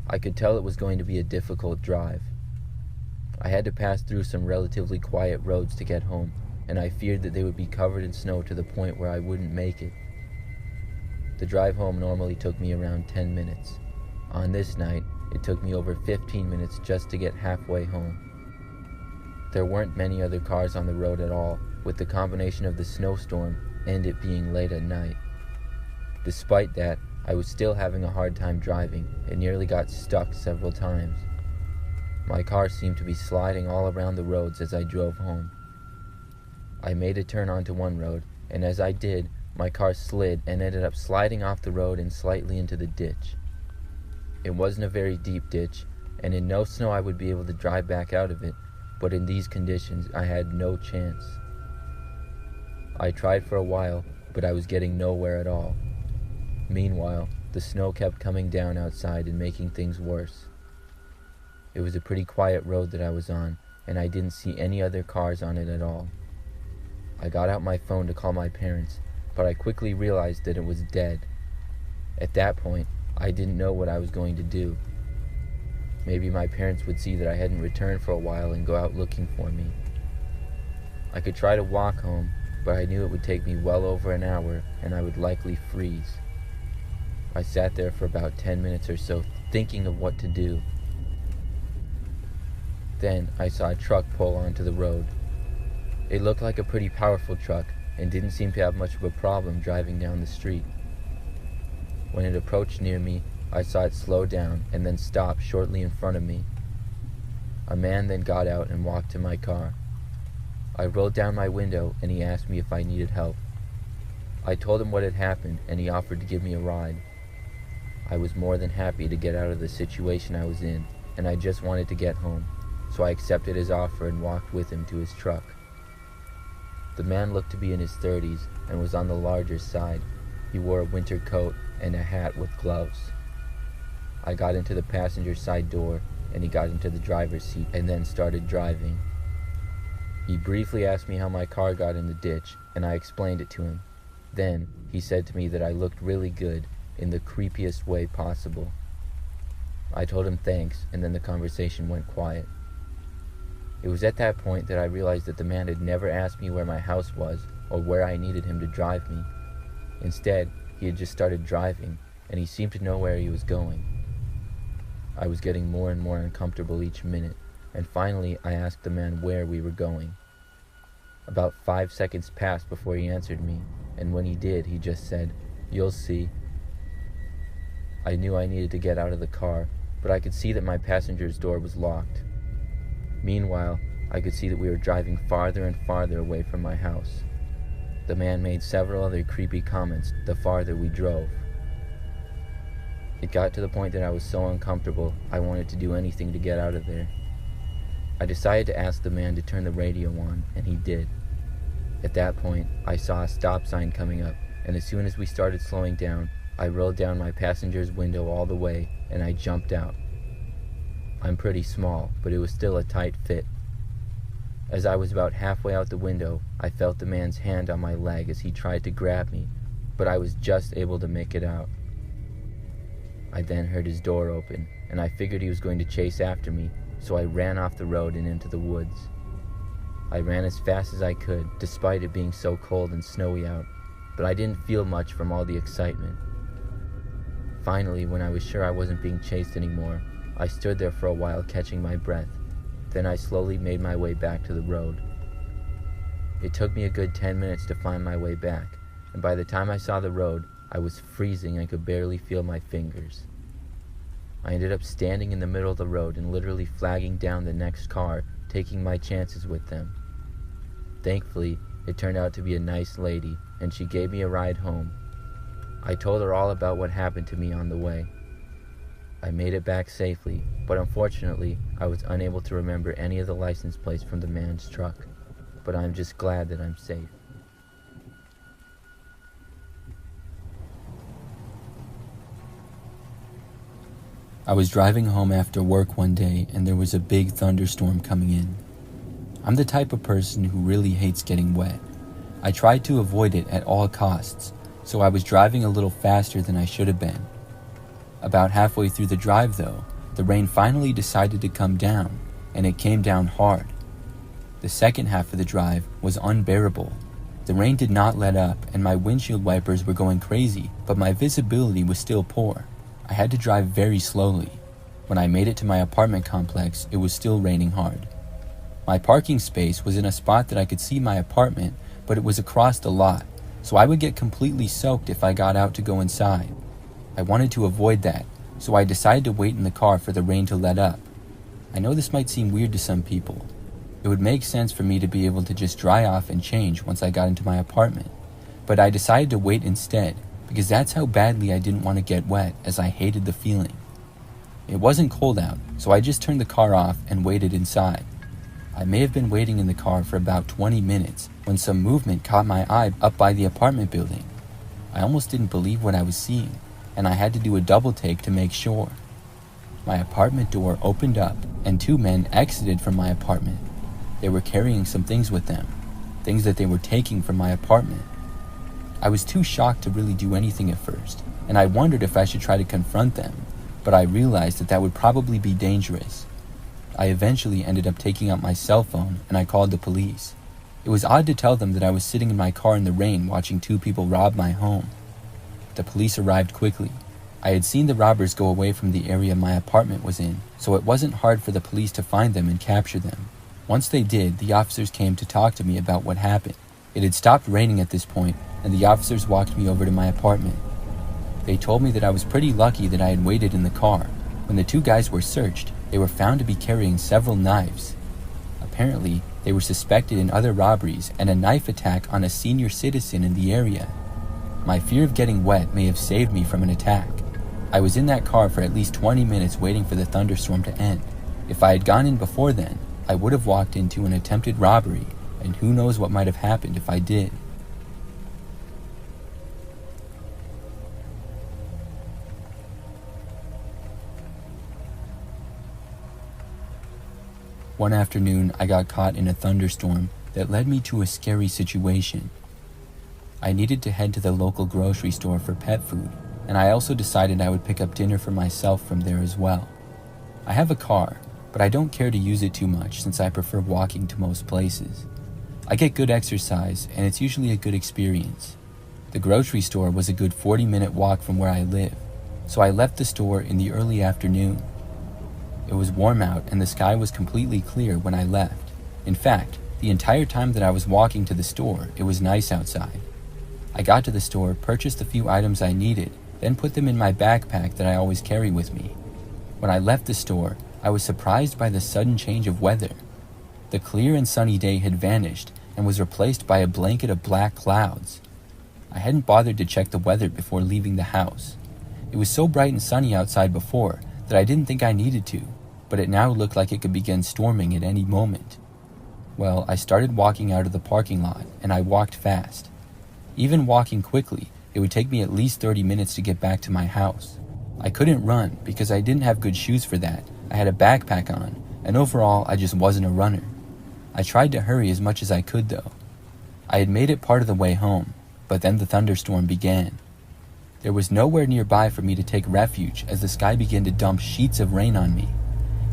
I could tell it was going to be a difficult drive. I had to pass through some relatively quiet roads to get home, and I feared that they would be covered in snow to the point where I wouldn't make it. The drive home normally took me around 10 minutes. On this night, it took me over 15 minutes just to get halfway home. There weren't many other cars on the road at all, with the combination of the snowstorm and it being late at night. Despite that, I was still having a hard time driving and nearly got stuck several times. My car seemed to be sliding all around the roads as I drove home. I made a turn onto one road, and as I did, my car slid and ended up sliding off the road and slightly into the ditch. It wasn't a very deep ditch, and in no snow I would be able to drive back out of it, but in these conditions I had no chance. I tried for a while, but I was getting nowhere at all. Meanwhile, the snow kept coming down outside and making things worse. It was a pretty quiet road that I was on, and I didn't see any other cars on it at all. I got out my phone to call my parents, but I quickly realized that it was dead. At that point, I didn't know what I was going to do. Maybe my parents would see that I hadn't returned for a while and go out looking for me. I could try to walk home, but I knew it would take me well over an hour and I would likely freeze. I sat there for about 10 minutes or so, thinking of what to do. Then I saw a truck pull onto the road. It looked like a pretty powerful truck and didn't seem to have much of a problem driving down the street. When it approached near me, I saw it slow down and then stop shortly in front of me. A man then got out and walked to my car. I rolled down my window and he asked me if I needed help. I told him what had happened, and he offered to give me a ride. I was more than happy to get out of the situation I was in, and I just wanted to get home, so I accepted his offer and walked with him to his truck. The man looked to be in his 30s and was on the larger side. He wore a winter coat and a hat with gloves. I got into the passenger side door, and he got into the driver's seat and then started driving. He briefly asked me how my car got in the ditch, and I explained it to him. Then he said to me that I looked really good in the creepiest way possible. I told him thanks, and then the conversation went quiet. It was at that point that I realized that the man had never asked me where my house was or where I needed him to drive me. Instead, he had just started driving, and he seemed to know where he was going. I was getting more and more uncomfortable each minute, and finally I asked the man where we were going. About 5 seconds passed before he answered me, and when he did, he just said, "You'll see." I knew I needed to get out of the car, but I could see that my passenger's door was locked. Meanwhile, I could see that we were driving farther and farther away from my house. The man made several other creepy comments the farther we drove. It got to the point that I was so uncomfortable, I wanted to do anything to get out of there. I decided to ask the man to turn the radio on, and he did. At that point, I saw a stop sign coming up, and as soon as we started slowing down, I rolled down my passenger's window all the way, and I jumped out. I'm pretty small, but it was still a tight fit. As I was about halfway out the window, I felt the man's hand on my leg as he tried to grab me, but I was just able to make it out. I then heard his door open, and I figured he was going to chase after me, so I ran off the road and into the woods. I ran as fast as I could, despite it being so cold and snowy out, but I didn't feel much from all the excitement. Finally, when I was sure I wasn't being chased anymore, I stood there for a while catching my breath. Then I slowly made my way back to the road. It took me a good 10 minutes to find my way back, and by the time I saw the road, I was freezing and could barely feel my fingers. I ended up standing in the middle of the road and literally flagging down the next car, taking my chances with them. Thankfully, it turned out to be a nice lady, and she gave me a ride home. I told her all about what happened to me on the way. I made it back safely, but unfortunately, I was unable to remember any of the license plates from the man's truck. But I'm just glad that I'm safe. I was driving home after work one day, and there was a big thunderstorm coming in. I'm the type of person who really hates getting wet. I tried to avoid it at all costs, so I was driving a little faster than I should have been. About halfway through the drive, though, the rain finally decided to come down, and it came down hard. The second half of the drive was unbearable. The rain did not let up, and my windshield wipers were going crazy, but my visibility was still poor. I had to drive very slowly. When I made it to my apartment complex, it was still raining hard. My parking space was in a spot that I could see my apartment, but it was across the lot, so I would get completely soaked if I got out to go inside. I wanted to avoid that, so I decided to wait in the car for the rain to let up. I know this might seem weird to some people. It would make sense for me to be able to just dry off and change once I got into my apartment, but I decided to wait instead, because that's how badly I didn't want to get wet, as I hated the feeling. It wasn't cold out, so I just turned the car off and waited inside. I may have been waiting in the car for about 20 minutes when some movement caught my eye up by the apartment building. I almost didn't believe what I was seeing, and I had to do a double take to make sure. My apartment door opened up, and two men exited from my apartment. They were carrying some things with them, things that they were taking from my apartment. I was too shocked to really do anything at first, and I wondered if I should try to confront them, but I realized that would probably be dangerous. I eventually ended up taking out my cell phone, and I called the police. It was odd to tell them that I was sitting in my car in the rain watching two people rob my home. The police arrived quickly. I had seen the robbers go away from the area my apartment was in, so it wasn't hard for the police to find them and capture them. Once they did, the officers came to talk to me about what happened. It had stopped raining at this point, and the officers walked me over to my apartment. They told me that I was pretty lucky that I had waited in the car. When the two guys were searched, they were found to be carrying several knives. Apparently, they were suspected in other robberies and a knife attack on a senior citizen in the area. My fear of getting wet may have saved me from an attack. I was in that car for at least 20 minutes waiting for the thunderstorm to end. If I had gone in before then, I would have walked into an attempted robbery, and who knows what might have happened if I did. One afternoon, I got caught in a thunderstorm that led me to a scary situation. I needed to head to the local grocery store for pet food, and I also decided I would pick up dinner for myself from there as well. I have a car, but I don't care to use it too much since I prefer walking to most places. I get good exercise, and it's usually a good experience. The grocery store was a good 40-minute walk from where I live, so I left the store in the early afternoon. It was warm out and the sky was completely clear when I left. In fact, the entire time that I was walking to the store, it was nice outside. I got to the store, purchased the few items I needed, then put them in my backpack that I always carry with me. When I left the store, I was surprised by the sudden change of weather. The clear and sunny day had vanished and was replaced by a blanket of black clouds. I hadn't bothered to check the weather before leaving the house. It was so bright and sunny outside before that I didn't think I needed to, but it now looked like it could begin storming at any moment. Well, I started walking out of the parking lot, and I walked fast. Even walking quickly, it would take me at least 30 minutes to get back to my house. I couldn't run because I didn't have good shoes for that. I had a backpack on, and overall, I just wasn't a runner. I tried to hurry as much as I could though. I had made it part of the way home, but then the thunderstorm began. There was nowhere nearby for me to take refuge as the sky began to dump sheets of rain on me.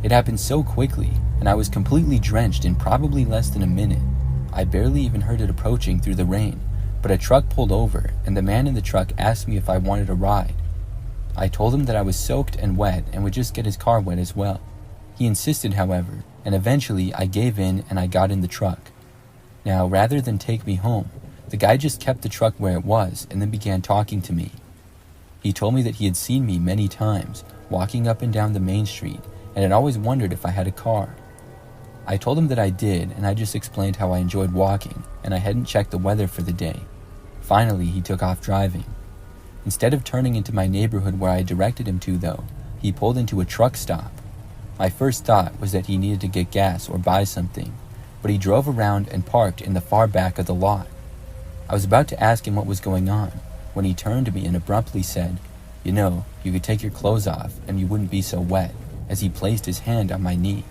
It happened so quickly, and I was completely drenched in probably less than a minute. I barely even heard it approaching through the rain, but a truck pulled over, and the man in the truck asked me if I wanted a ride. I told him that I was soaked and wet and would just get his car wet as well. He insisted, however, and eventually I gave in and I got in the truck. Now, rather than take me home, the guy just kept the truck where it was and then began talking to me. He told me that he had seen me many times, walking up and down the main street, and had always wondered if I had a car. I told him that I did, and I just explained how I enjoyed walking, and I hadn't checked the weather for the day. Finally, he took off driving. Instead of turning into my neighborhood where I directed him to, though, he pulled into a truck stop. My first thought was that he needed to get gas or buy something, but he drove around and parked in the far back of the lot. I was about to ask him what was going on, when he turned to me and abruptly said, "You know, you could take your clothes off and you wouldn't be so wet," as he placed his hand on my knee.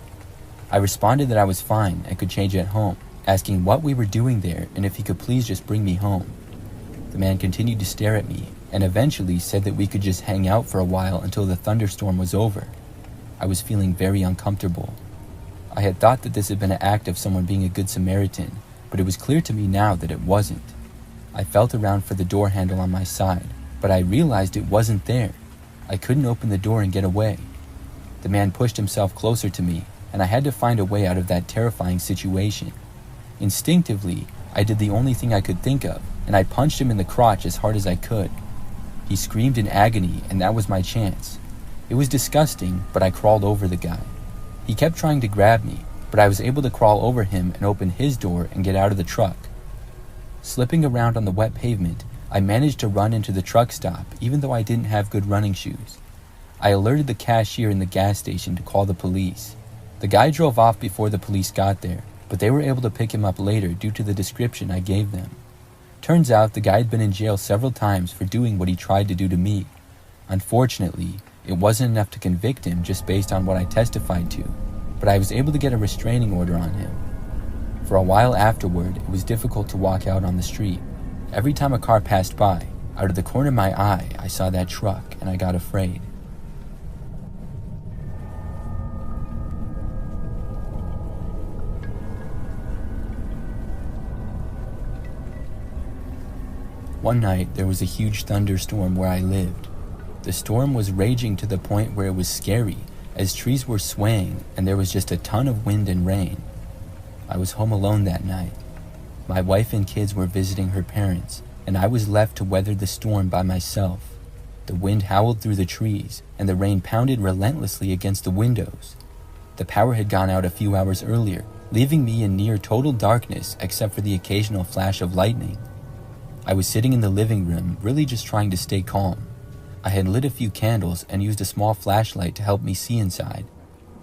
I responded that I was fine and could change at home, asking what we were doing there and if he could please just bring me home. The man continued to stare at me and eventually said that we could just hang out for a while until the thunderstorm was over. I was feeling very uncomfortable. I had thought that this had been an act of someone being a good Samaritan, but it was clear to me now that it wasn't. I felt around for the door handle on my side, but I realized it wasn't there. I couldn't open the door and get away. The man pushed himself closer to me, and I had to find a way out of that terrifying situation. Instinctively, I did the only thing I could think of, and I punched him in the crotch as hard as I could. He screamed in agony, and that was my chance. It was disgusting, but I crawled over the guy. He kept trying to grab me, but I was able to crawl over him and open his door and get out of the truck. Slipping around on the wet pavement, I managed to run into the truck stop, even though I didn't have good running shoes. I alerted the cashier in the gas station to call the police. The guy drove off before the police got there, but they were able to pick him up later due to the description I gave them. Turns out the guy had been in jail several times for doing what he tried to do to me. Unfortunately, it wasn't enough to convict him just based on what I testified to, but I was able to get a restraining order on him. For a while afterward, it was difficult to walk out on the street. Every time a car passed by, out of the corner of my eye, I saw that truck and I got afraid. One night, there was a huge thunderstorm where I lived. The storm was raging to the point where it was scary, as trees were swaying and there was just a ton of wind and rain. I was home alone that night. My wife and kids were visiting her parents, and I was left to weather the storm by myself. The wind howled through the trees, and the rain pounded relentlessly against the windows. The power had gone out a few hours earlier, leaving me in near total darkness except for the occasional flash of lightning. I was sitting in the living room, really just trying to stay calm. I had lit a few candles and used a small flashlight to help me see inside.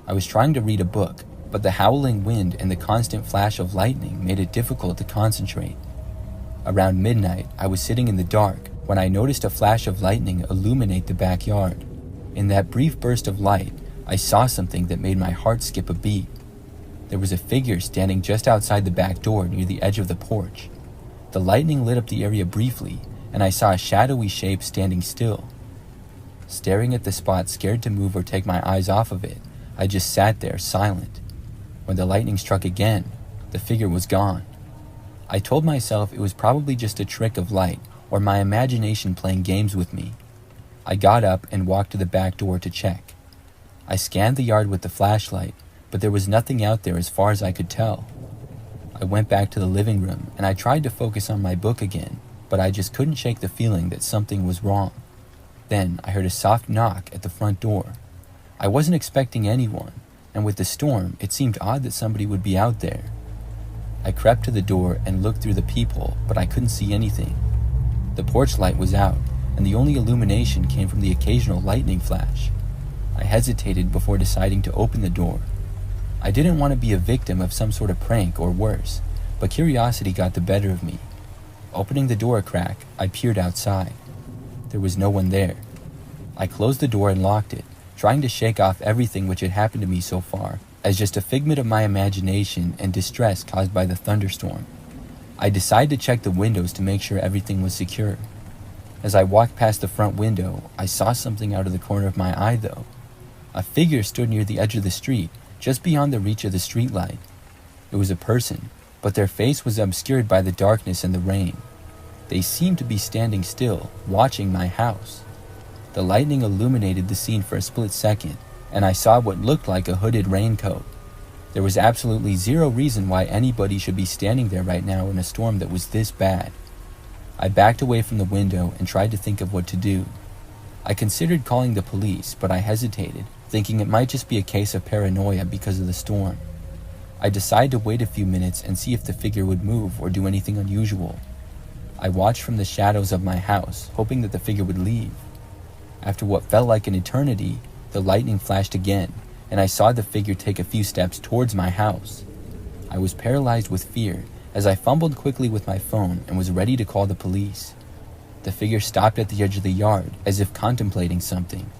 I was trying to read a book, but the howling wind and the constant flash of lightning made it difficult to concentrate. Around midnight, I was sitting in the dark when I noticed a flash of lightning illuminate the backyard. In that brief burst of light, I saw something that made my heart skip a beat. There was a figure standing just outside the back door near the edge of the porch. The lightning lit up the area briefly, and I saw a shadowy shape standing still. Staring at the spot, scared to move or take my eyes off of it, I just sat there, silent. When the lightning struck again, the figure was gone. I told myself it was probably just a trick of light or my imagination playing games with me. I got up and walked to the back door to check. I scanned the yard with the flashlight, but there was nothing out there as far as I could tell. I went back to the living room and I tried to focus on my book again, but I just couldn't shake the feeling that something was wrong. Then I heard a soft knock at the front door. I wasn't expecting anyone, and with the storm, it seemed odd that somebody would be out there. I crept to the door and looked through the peephole, but I couldn't see anything. The porch light was out, and the only illumination came from the occasional lightning flash. I hesitated before deciding to open the door. I didn't want to be a victim of some sort of prank or worse, but curiosity got the better of me. Opening the door a crack, I peered outside. There was no one there. I closed the door and locked it, trying to shake off everything which had happened to me so far as just a figment of my imagination and distress caused by the thunderstorm. I decided to check the windows to make sure everything was secure. As I walked past the front window, I saw something out of the corner of my eye though. A figure stood near the edge of the street, just beyond the reach of the streetlight. It was a person, but their face was obscured by the darkness and the rain. They seemed to be standing still, watching my house. The lightning illuminated the scene for a split second, and I saw what looked like a hooded raincoat. There was absolutely zero reason why anybody should be standing there right now in a storm that was this bad. I backed away from the window and tried to think of what to do. I considered calling the police, but I hesitated, thinking it might just be a case of paranoia because of the storm. I decided to wait a few minutes and see if the figure would move or do anything unusual. I watched from the shadows of my house, hoping that the figure would leave. After what felt like an eternity, the lightning flashed again, and I saw the figure take a few steps towards my house. I was paralyzed with fear as I fumbled quickly with my phone and was ready to call the police. The figure stopped at the edge of the yard, as if contemplating something.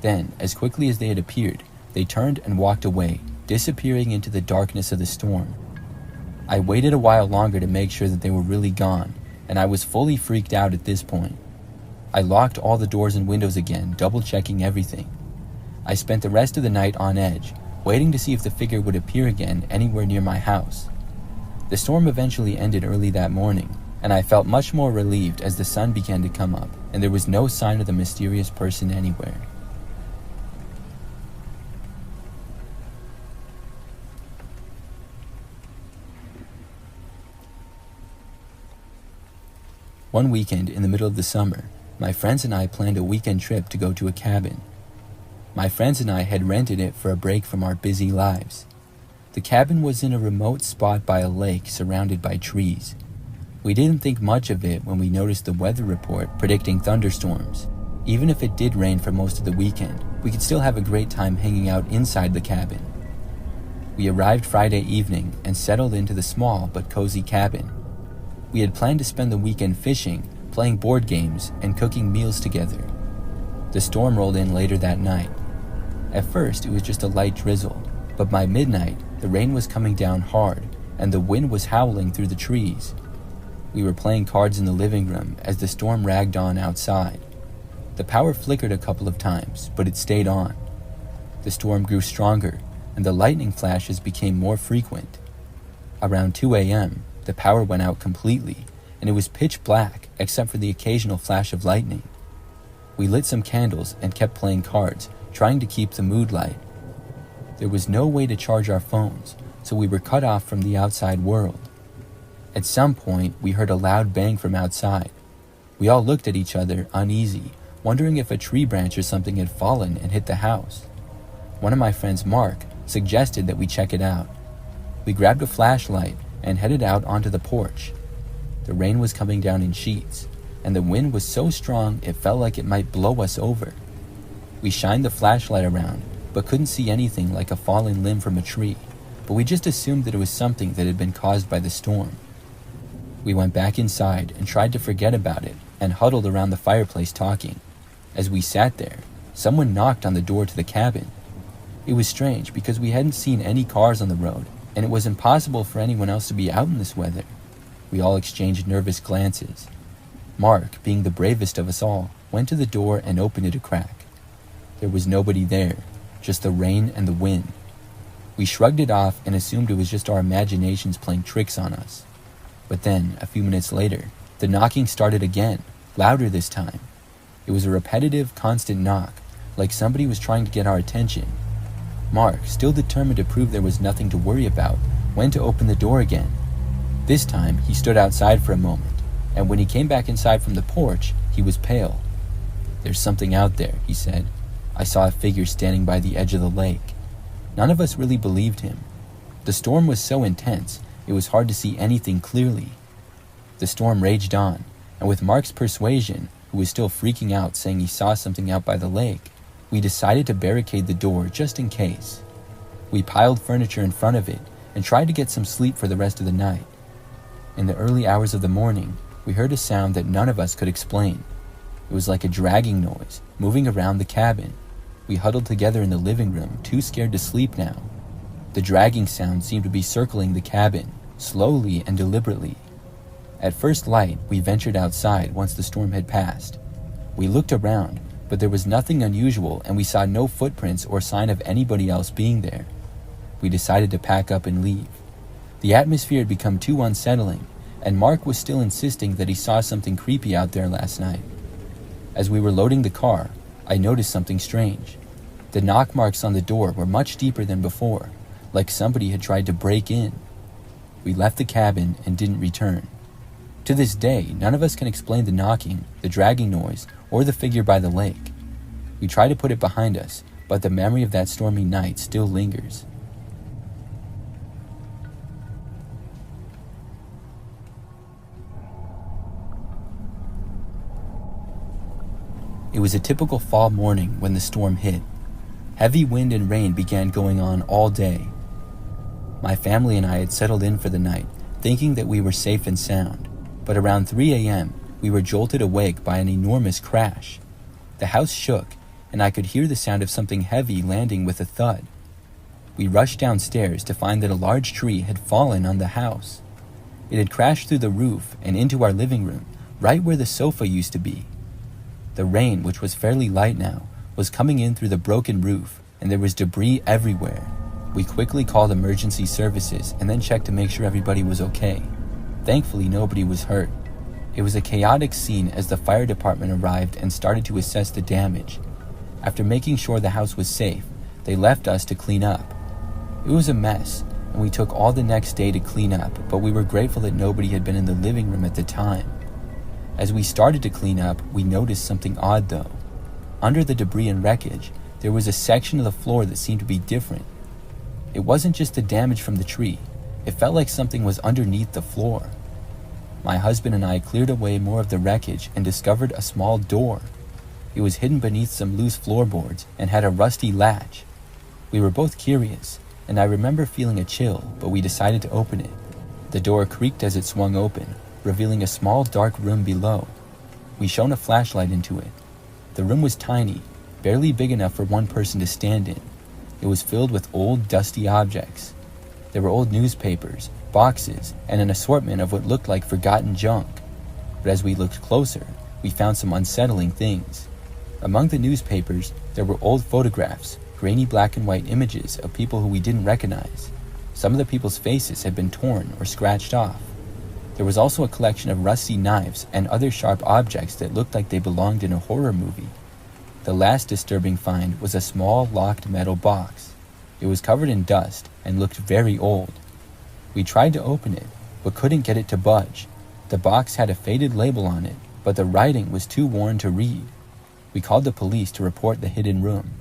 Then, as quickly as they had appeared, they turned and walked away, disappearing into the darkness of the storm. I waited a while longer to make sure that they were really gone, and I was fully freaked out at this point. I locked all the doors and windows again, double-checking everything. I spent the rest of the night on edge, waiting to see if the figure would appear again anywhere near my house. The storm eventually ended early that morning, and I felt much more relieved as the sun began to come up, and there was no sign of the mysterious person anywhere. One weekend in the middle of the summer, my friends and I planned a weekend trip to go to a cabin. My friends and I had rented it for a break from our busy lives. The cabin was in a remote spot by a lake surrounded by trees. We didn't think much of it when we noticed the weather report predicting thunderstorms. Even if it did rain for most of the weekend, we could still have a great time hanging out inside the cabin. We arrived Friday evening and settled into the small but cozy cabin. We had planned to spend the weekend fishing, playing board games, and cooking meals together. The storm rolled in later that night. At first, it was just a light drizzle, but by midnight, the rain was coming down hard, and the wind was howling through the trees. We were playing cards in the living room as the storm ragged on outside. The power flickered a couple of times, but it stayed on. The storm grew stronger, and the lightning flashes became more frequent. Around 2 a.m., the power went out completely, and it was pitch black except for the occasional flash of lightning. We lit some candles and kept playing cards, trying to keep the mood light. There was no way to charge our phones, so we were cut off from the outside world. At some point, we heard a loud bang from outside. We all looked at each other, uneasy, wondering if a tree branch or something had fallen and hit the house. One of my friends, Mark, suggested that we check it out. We grabbed a flashlight and headed out onto the porch. The rain was coming down in sheets, and the wind was so strong it felt like it might blow us over. We shined the flashlight around, but couldn't see anything like a fallen limb from a tree, but we just assumed that it was something that had been caused by the storm. We went back inside and tried to forget about it and huddled around the fireplace talking. As we sat there, someone knocked on the door to the cabin. It was strange because we hadn't seen any cars on the road, and it was impossible for anyone else to be out in this weather. We all exchanged nervous glances. Mark, being the bravest of us all, went to the door and opened it a crack. There was nobody there, just the rain and the wind. We shrugged it off and assumed it was just our imaginations playing tricks on us. But then, a few minutes later, the knocking started again, louder this time. It was a repetitive, constant knock, like somebody was trying to get our attention. Mark, still determined to prove there was nothing to worry about, went to open the door again. This time, he stood outside for a moment, and when he came back inside from the porch, he was pale. "There's something out there," he said. "I saw a figure standing by the edge of the lake." None of us really believed him. The storm was so intense, it was hard to see anything clearly. The storm raged on, and with Mark's persuasion, who was still freaking out saying he saw something out by the lake, we decided to barricade the door just in case. We piled furniture in front of it and tried to get some sleep for the rest of the night. In the early hours of the morning, we heard a sound that none of us could explain. It was like a dragging noise, moving around the cabin. We huddled together in the living room, too scared to sleep now. The dragging sound seemed to be circling the cabin, slowly and deliberately. At first light, we ventured outside once the storm had passed. We looked around, but there was nothing unusual and we saw no footprints or sign of anybody else being there. We decided to pack up and leave. The atmosphere had become too unsettling, and Mark was still insisting that he saw something creepy out there last night. As we were loading the car, I noticed something strange. The knock marks on the door were much deeper than before, like somebody had tried to break in. We left the cabin and didn't return. To this day, none of us can explain the knocking, the dragging noise, or the figure by the lake. We try to put it behind us, but the memory of that stormy night still lingers. It was a typical fall morning when the storm hit. Heavy wind and rain began going on all day. My family and I had settled in for the night, thinking that we were safe and sound, but around 3 a.m., we were jolted awake by an enormous crash. The house shook, and I could hear the sound of something heavy landing with a thud. We rushed downstairs to find that a large tree had fallen on the house. It had crashed through the roof and into our living room, right where the sofa used to be. The rain, which was fairly light now, was coming in through the broken roof, and there was debris everywhere. We quickly called emergency services and then checked to make sure everybody was okay. Thankfully, nobody was hurt. It was a chaotic scene as the fire department arrived and started to assess the damage. After making sure the house was safe, they left us to clean up. It was a mess, and we took all the next day to clean up, but we were grateful that nobody had been in the living room at the time. As we started to clean up, we noticed something odd though. Under the debris and wreckage, there was a section of the floor that seemed to be different. It wasn't just the damage from the tree. It felt like something was underneath the floor. My husband and I cleared away more of the wreckage and discovered a small door. It was hidden beneath some loose floorboards and had a rusty latch. We were both curious, and I remember feeling a chill, but we decided to open it. The door creaked as it swung open, revealing a small dark room below. We shone a flashlight into it. The room was tiny, barely big enough for one person to stand in. It was filled with old, dusty objects. There were old newspapers, boxes, and an assortment of what looked like forgotten junk. But as we looked closer, we found some unsettling things. Among the newspapers, there were old photographs, grainy black and white images of people who we didn't recognize. Some of the people's faces had been torn or scratched off. There was also a collection of rusty knives and other sharp objects that looked like they belonged in a horror movie. The last disturbing find was a small locked metal box. It was covered in dust and looked very old. We tried to open it, but couldn't get it to budge. The box had a faded label on it, but the writing was too worn to read. We called the police to report the hidden room.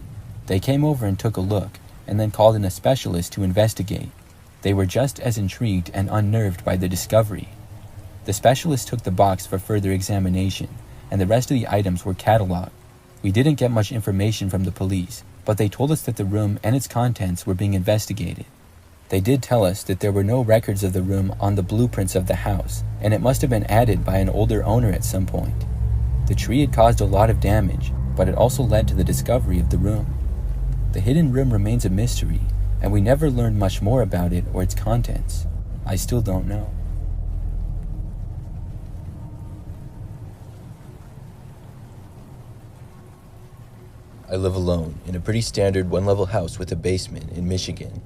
They came over and took a look, and then called in a specialist to investigate. They were just as intrigued and unnerved by the discovery. The specialist took the box for further examination, and the rest of the items were cataloged. We didn't get much information from the police, but they told us that the room and its contents were being investigated. They did tell us that there were no records of the room on the blueprints of the house, and it must have been added by an older owner at some point. The tree had caused a lot of damage, but it also led to the discovery of the room. The hidden room remains a mystery, and we never learned much more about it or its contents. I still don't know. I live alone in a pretty standard one-level house with a basement in Michigan.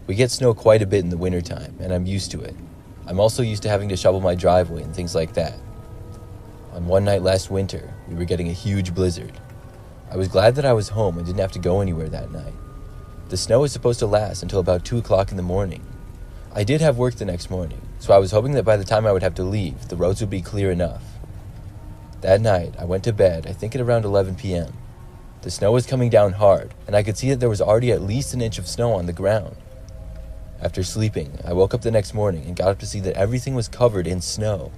We get snow quite a bit in the wintertime, and I'm used to it. I'm also used to having to shovel my driveway and things like that. On one night last winter, we were getting a huge blizzard. I was glad that I was home and didn't have to go anywhere that night. The snow was supposed to last until about 2 o'clock in the morning. I did have work the next morning, so I was hoping that by the time I would have to leave, the roads would be clear enough. That night, I went to bed, I think at around 11 p.m. The snow was coming down hard, and I could see that there was already at least an inch of snow on the ground. After sleeping, I woke up the next morning and got up to see that everything was covered in snow.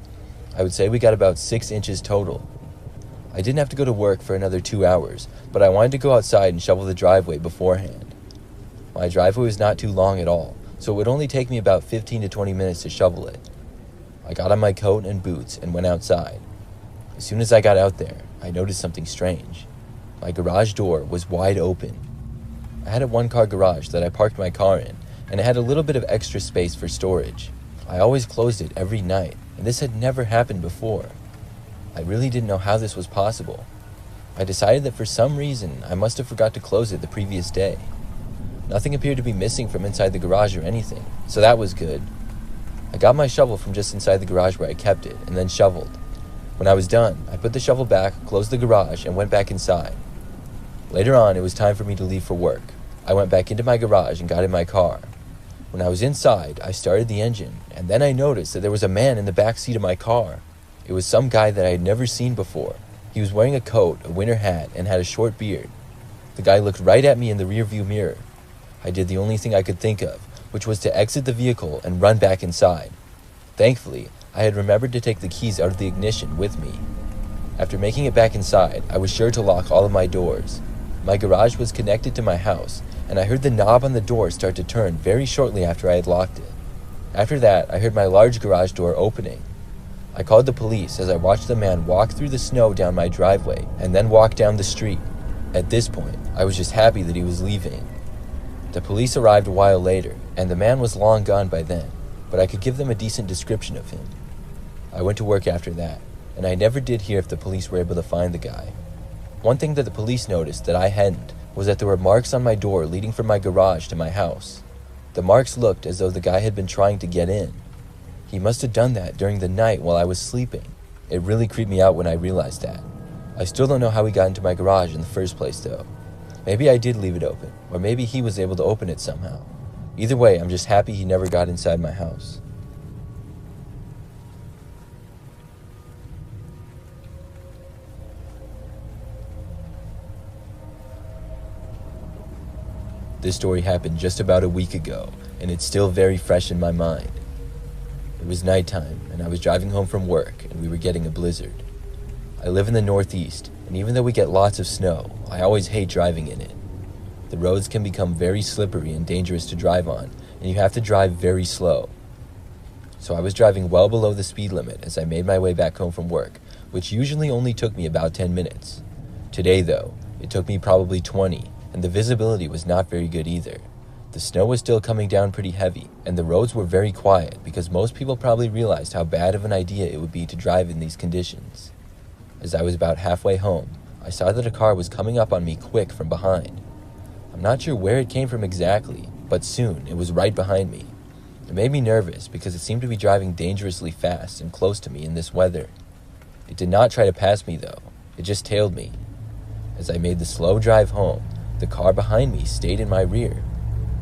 I would say we got about 6 inches total. I didn't have to go to work for another 2 hours, but I wanted to go outside and shovel the driveway beforehand. My driveway was not too long at all, so it would only take me about 15 to 20 minutes to shovel it. I got on my coat and boots and went outside. As soon as I got out there, I noticed something strange. My garage door was wide open. I had a one-car garage that I parked my car in, and it had a little bit of extra space for storage. I always closed it every night, and this had never happened before. I really didn't know how this was possible. I decided that for some reason, I must have forgot to close it the previous day. Nothing appeared to be missing from inside the garage or anything, so that was good. I got my shovel from just inside the garage where I kept it, and then shoveled. When I was done, I put the shovel back, closed the garage, and went back inside. Later on, it was time for me to leave for work. I went back into my garage and got in my car. When I was inside, I started the engine, and then I noticed that there was a man in the back seat of my car. It was some guy that I had never seen before. He was wearing a coat, a winter hat, and had a short beard. The guy looked right at me in the rearview mirror. I did the only thing I could think of, which was to exit the vehicle and run back inside. Thankfully, I had remembered to take the keys out of the ignition with me. After making it back inside, I was sure to lock all of my doors. My garage was connected to my house, and I heard the knob on the door start to turn very shortly after I had locked it. After that, I heard my large garage door opening. I called the police as I watched the man walk through the snow down my driveway and then walk down the street. At this point, I was just happy that he was leaving. The police arrived a while later, and the man was long gone by then, but I could give them a decent description of him. I went to work after that, and I never did hear if the police were able to find the guy. One thing that the police noticed that I hadn't was that there were marks on my door leading from my garage to my house. The marks looked as though the guy had been trying to get in. He must have done that during the night while I was sleeping. It really creeped me out when I realized that. I still don't know how he got into my garage in the first place though. Maybe I did leave it open, or maybe he was able to open it somehow. Either way, I'm just happy he never got inside my house. This story happened just about a week ago, and it's still very fresh in my mind. It was nighttime, and I was driving home from work, and we were getting a blizzard. I live in the Northeast, and even though we get lots of snow, I always hate driving in it. The roads can become very slippery and dangerous to drive on, and you have to drive very slow. So I was driving well below the speed limit as I made my way back home from work, which usually only took me about 10 minutes. Today, though, it took me probably 20, and the visibility was not very good either. The snow was still coming down pretty heavy, and the roads were very quiet because most people probably realized how bad of an idea it would be to drive in these conditions. As I was about halfway home, I saw that a car was coming up on me quick from behind. I'm not sure where it came from exactly, but soon it was right behind me. It made me nervous because it seemed to be driving dangerously fast and close to me in this weather. It did not try to pass me though, it just tailed me. As I made the slow drive home, the car behind me stayed in my rear.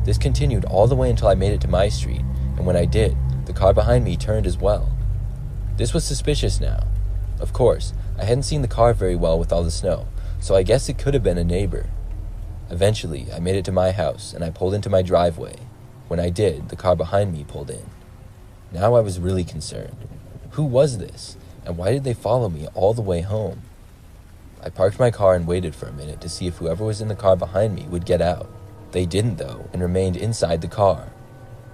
This continued all the way until I made it to my street, and when I did, the car behind me turned as well. This was suspicious now. Of course, I hadn't seen the car very well with all the snow, so I guess it could have been a neighbor. Eventually, I made it to my house, and I pulled into my driveway. When I did, the car behind me pulled in. Now I was really concerned. Who was this? And why did they follow me all the way home? I parked my car and waited for a minute to see if whoever was in the car behind me would get out. They didn't though, and remained inside the car.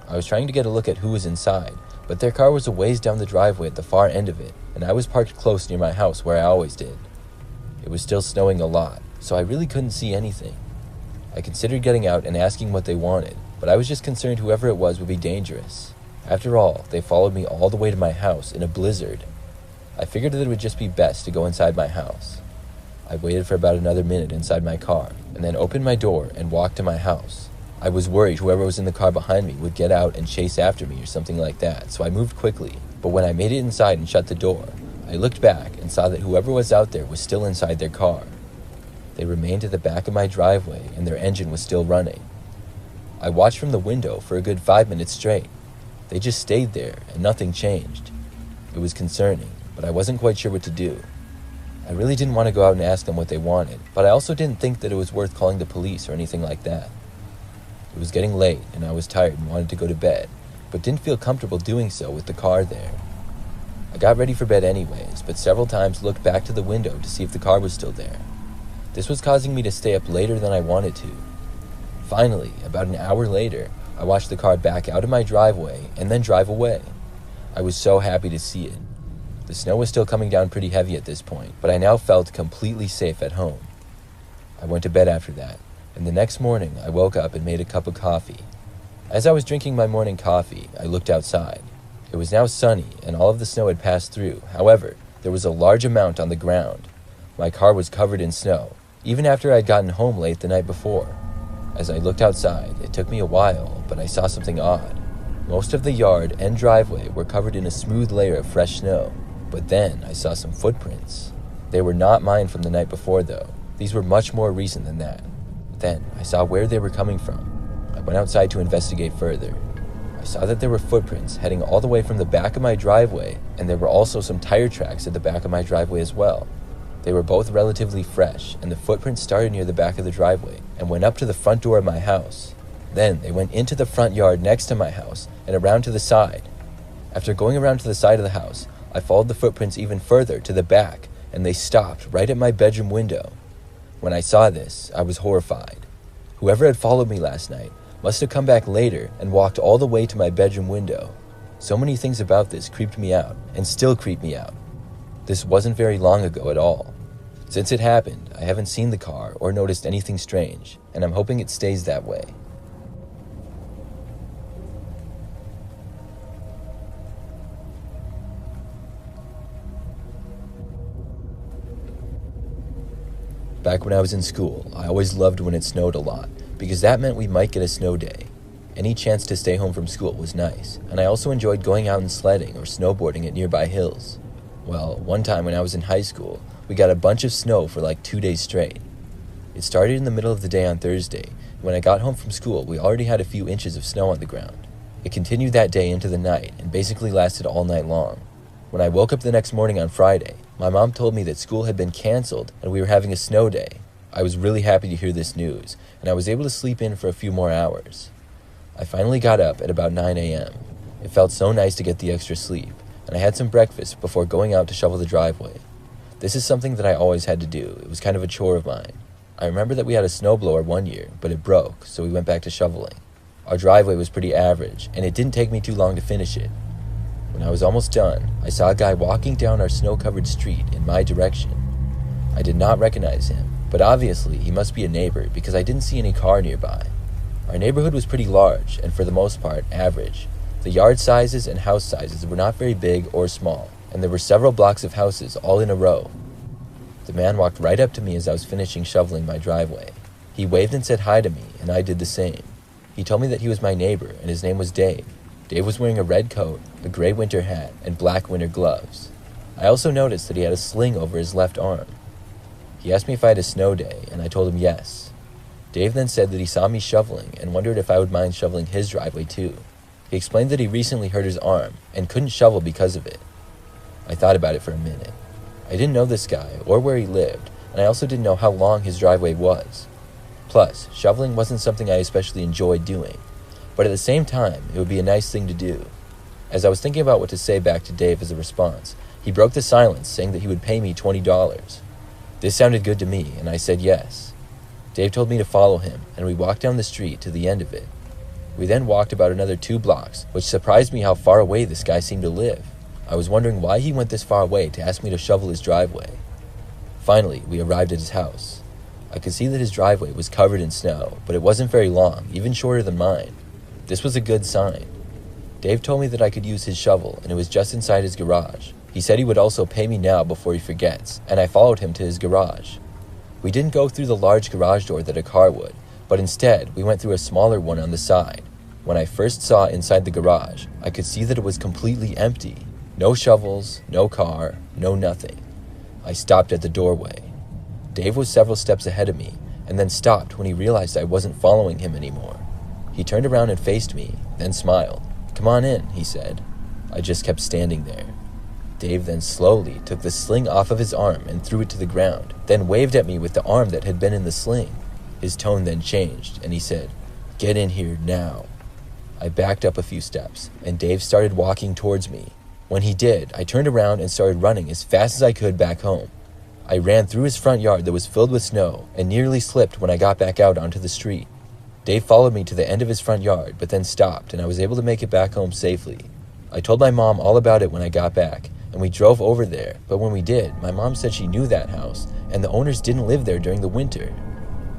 I was trying to get a look at who was inside, but their car was a ways down the driveway at the far end of it, and I was parked close near my house where I always did. It was still snowing a lot, so I really couldn't see anything. I considered getting out and asking what they wanted, but I was just concerned whoever it was would be dangerous. After all, they followed me all the way to my house in a blizzard. I figured that it would just be best to go inside my house. I waited for about another minute inside my car, and then opened my door and walked to my house. I was worried whoever was in the car behind me would get out and chase after me or something like that, so I moved quickly. But when I made it inside and shut the door, I looked back and saw that whoever was out there was still inside their car. They remained at the back of my driveway and their engine was still running. I watched from the window for a good 5 minutes straight. They just stayed there and nothing changed. It was concerning, but I wasn't quite sure what to do. I really didn't want to go out and ask them what they wanted, but I also didn't think that it was worth calling the police or anything like that. It was getting late and I was tired and wanted to go to bed, but didn't feel comfortable doing so with the car there. I got ready for bed anyways, but several times looked back to the window to see if the car was still there. This was causing me to stay up later than I wanted to. Finally, about an hour later, I watched the car back out of my driveway and then drive away. I was so happy to see it. The snow was still coming down pretty heavy at this point, but I now felt completely safe at home. I went to bed after that, and the next morning I woke up and made a cup of coffee. As I was drinking my morning coffee, I looked outside. It was now sunny, and all of the snow had passed through. However, there was a large amount on the ground. My car was covered in snow, even after I had gotten home late the night before. As I looked outside, it took me a while, but I saw something odd. Most of the yard and driveway were covered in a smooth layer of fresh snow, but then I saw some footprints. They were not mine from the night before, though. These were much more recent than that. Then I saw where they were coming from. I went outside to investigate further. I saw that there were footprints heading all the way from the back of my driveway, and there were also some tire tracks at the back of my driveway as well. They were both relatively fresh, and the footprints started near the back of the driveway and went up to the front door of my house. Then they went into the front yard next to my house and around to the side. After going around to the side of the house, I followed the footprints even further to the back, and they stopped right at my bedroom window. When I saw this, I was horrified. Whoever had followed me last night must have come back later and walked all the way to my bedroom window. So many things about this creeped me out, and still creep me out. This wasn't very long ago at all. Since it happened, I haven't seen the car or noticed anything strange, and I'm hoping it stays that way. Back when I was in school, I always loved when it snowed a lot, because that meant we might get a snow day. Any chance to stay home from school was nice, and I also enjoyed going out and sledding or snowboarding at nearby hills. Well, one time when I was in high school, we got a bunch of snow for like 2 days straight. It started in the middle of the day on Thursday, and when I got home from school, we already had a few inches of snow on the ground. It continued that day into the night, and basically lasted all night long. When I woke up the next morning on Friday, my mom told me that school had been canceled and we were having a snow day. I was really happy to hear this news, and I was able to sleep in for a few more hours. I finally got up at about 9 a.m. It felt so nice to get the extra sleep, and I had some breakfast before going out to shovel the driveway. This is something that I always had to do. It was kind of a chore of mine. I remember that we had a snowblower one year, but it broke, so we went back to shoveling. Our driveway was pretty average, and it didn't take me too long to finish it. When I was almost done, I saw a guy walking down our snow-covered street in my direction. I did not recognize him, but obviously he must be a neighbor because I didn't see any car nearby. Our neighborhood was pretty large, and for the most part, average. The yard sizes and house sizes were not very big or small, and there were several blocks of houses all in a row. The man walked right up to me as I was finishing shoveling my driveway. He waved and said hi to me, and I did the same. He told me that he was my neighbor, and his name was Dave. Dave was wearing a red coat, a gray winter hat, and black winter gloves. I also noticed that he had a sling over his left arm. He asked me if I had a snow day, and I told him yes. Dave then said that he saw me shoveling and wondered if I would mind shoveling his driveway too. He explained that he recently hurt his arm and couldn't shovel because of it. I thought about it for a minute. I didn't know this guy or where he lived, and I also didn't know how long his driveway was. Plus, shoveling wasn't something I especially enjoyed doing, but at the same time, it would be a nice thing to do. As I was thinking about what to say back to Dave as a response, he broke the silence, saying that he would pay me $20. This sounded good to me, and I said yes. Dave told me to follow him, and we walked down the street to the end of it. We then walked about another 2 blocks, which surprised me how far away this guy seemed to live. I was wondering why he went this far away to ask me to shovel his driveway. Finally, we arrived at his house. I could see that his driveway was covered in snow, but it wasn't very long, even shorter than mine. This was a good sign. Dave told me that I could use his shovel, and it was just inside his garage. He said he would also pay me now before he forgets, and I followed him to his garage. We didn't go through the large garage door that a car would, but instead we went through a smaller one on the side. When I first saw inside the garage, I could see that it was completely empty. No shovels, no car, no nothing. I stopped at the doorway. Dave was several steps ahead of me, and then stopped when he realized I wasn't following him anymore. He turned around and faced me, then smiled. "Come on in," he said. I just kept standing there. Dave then slowly took the sling off of his arm and threw it to the ground, then waved at me with the arm that had been in the sling. His tone then changed, and he said, "Get in here now." I backed up a few steps, and Dave started walking towards me. When he did, I turned around and started running as fast as I could back home. I ran through his front yard that was filled with snow and nearly slipped when I got back out onto the street. Dave followed me to the end of his front yard, but then stopped, and I was able to make it back home safely. I told my mom all about it when I got back, and we drove over there, but when we did, my mom said she knew that house, and the owners didn't live there during the winter.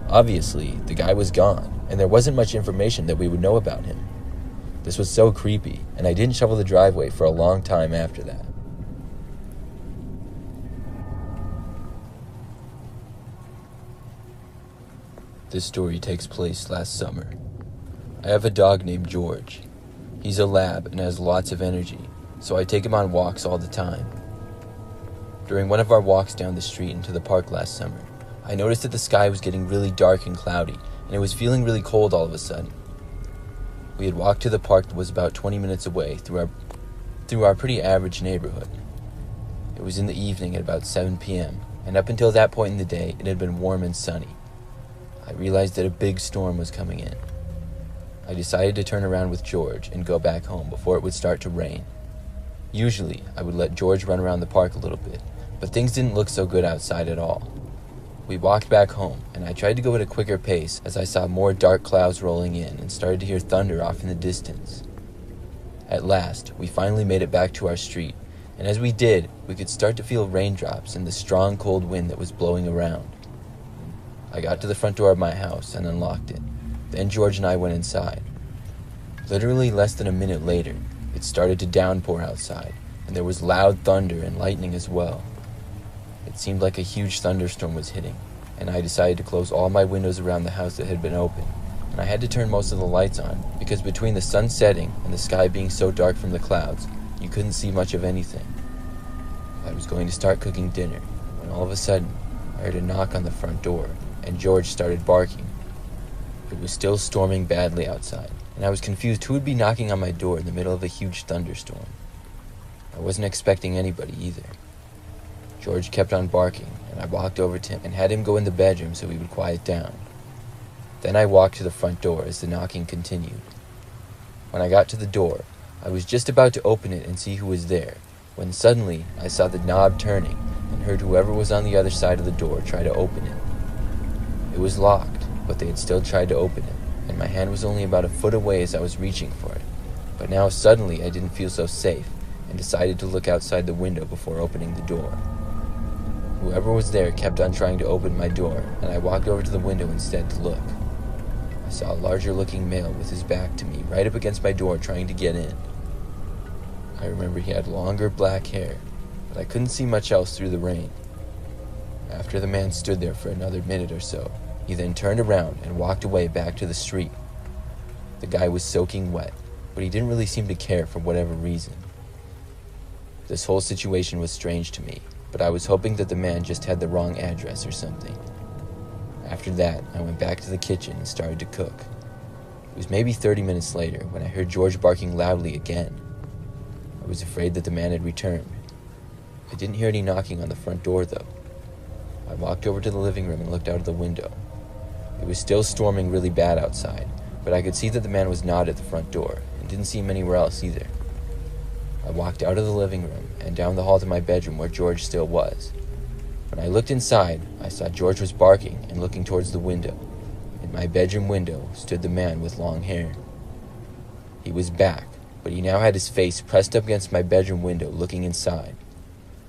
Obviously, the guy was gone, and there wasn't much information that we would know about him. This was so creepy, and I didn't shovel the driveway for a long time after that. This story takes place last summer. I have a dog named George. He's a lab and has lots of energy, so I take him on walks all the time. During one of our walks down the street into the park last summer, I noticed that the sky was getting really dark and cloudy, and it was feeling really cold all of a sudden. We had walked to the park that was about 20 minutes away through our pretty average neighborhood. It was in the evening at about 7 p.m., and up until that point in the day, it had been warm and sunny. I realized that a big storm was coming in. I decided to turn around with George and go back home before it would start to rain. Usually, I would let George run around the park a little bit, but things didn't look so good outside at all. We walked back home, and I tried to go at a quicker pace as I saw more dark clouds rolling in and started to hear thunder off in the distance. At last, we finally made it back to our street, and as we did, we could start to feel raindrops and the strong cold wind that was blowing around. I got to the front door of my house and unlocked it. Then George and I went inside. Literally less than a minute later, it started to downpour outside, and there was loud thunder and lightning as well. It seemed like a huge thunderstorm was hitting, and I decided to close all my windows around the house that had been open, and I had to turn most of the lights on, because between the sun setting and the sky being so dark from the clouds, you couldn't see much of anything. I was going to start cooking dinner, when all of a sudden, I heard a knock on the front door, and George started barking. It was still storming badly outside, and I was confused who would be knocking on my door in the middle of a huge thunderstorm. I wasn't expecting anybody either. George kept on barking, and I walked over to him and had him go in the bedroom so he would quiet down. Then I walked to the front door as the knocking continued. When I got to the door, I was just about to open it and see who was there, when suddenly I saw the knob turning and heard whoever was on the other side of the door try to open it. It was locked, but they had still tried to open it, and my hand was only about a foot away as I was reaching for it. But now suddenly I didn't feel so safe, and decided to look outside the window before opening the door. Whoever was there kept on trying to open my door, and I walked over to the window instead to look. I saw a larger-looking male with his back to me right up against my door trying to get in. I remember he had longer black hair, but I couldn't see much else through the rain. After the man stood there for another minute or so, he then turned around and walked away back to the street. The guy was soaking wet, but he didn't really seem to care for whatever reason. This whole situation was strange to me, but I was hoping that the man just had the wrong address or something. After that, I went back to the kitchen and started to cook. It was maybe 30 minutes later when I heard George barking loudly again. I was afraid that the man had returned. I didn't hear any knocking on the front door, though. I walked over to the living room and looked out of the window. It was still storming really bad outside, but I could see that the man was not at the front door, and didn't see him anywhere else either. I walked out of the living room and down the hall to my bedroom where George still was. When I looked inside, I saw George was barking and looking towards the window. In my bedroom window stood the man with long hair. He was back, but he now had his face pressed up against my bedroom window looking inside.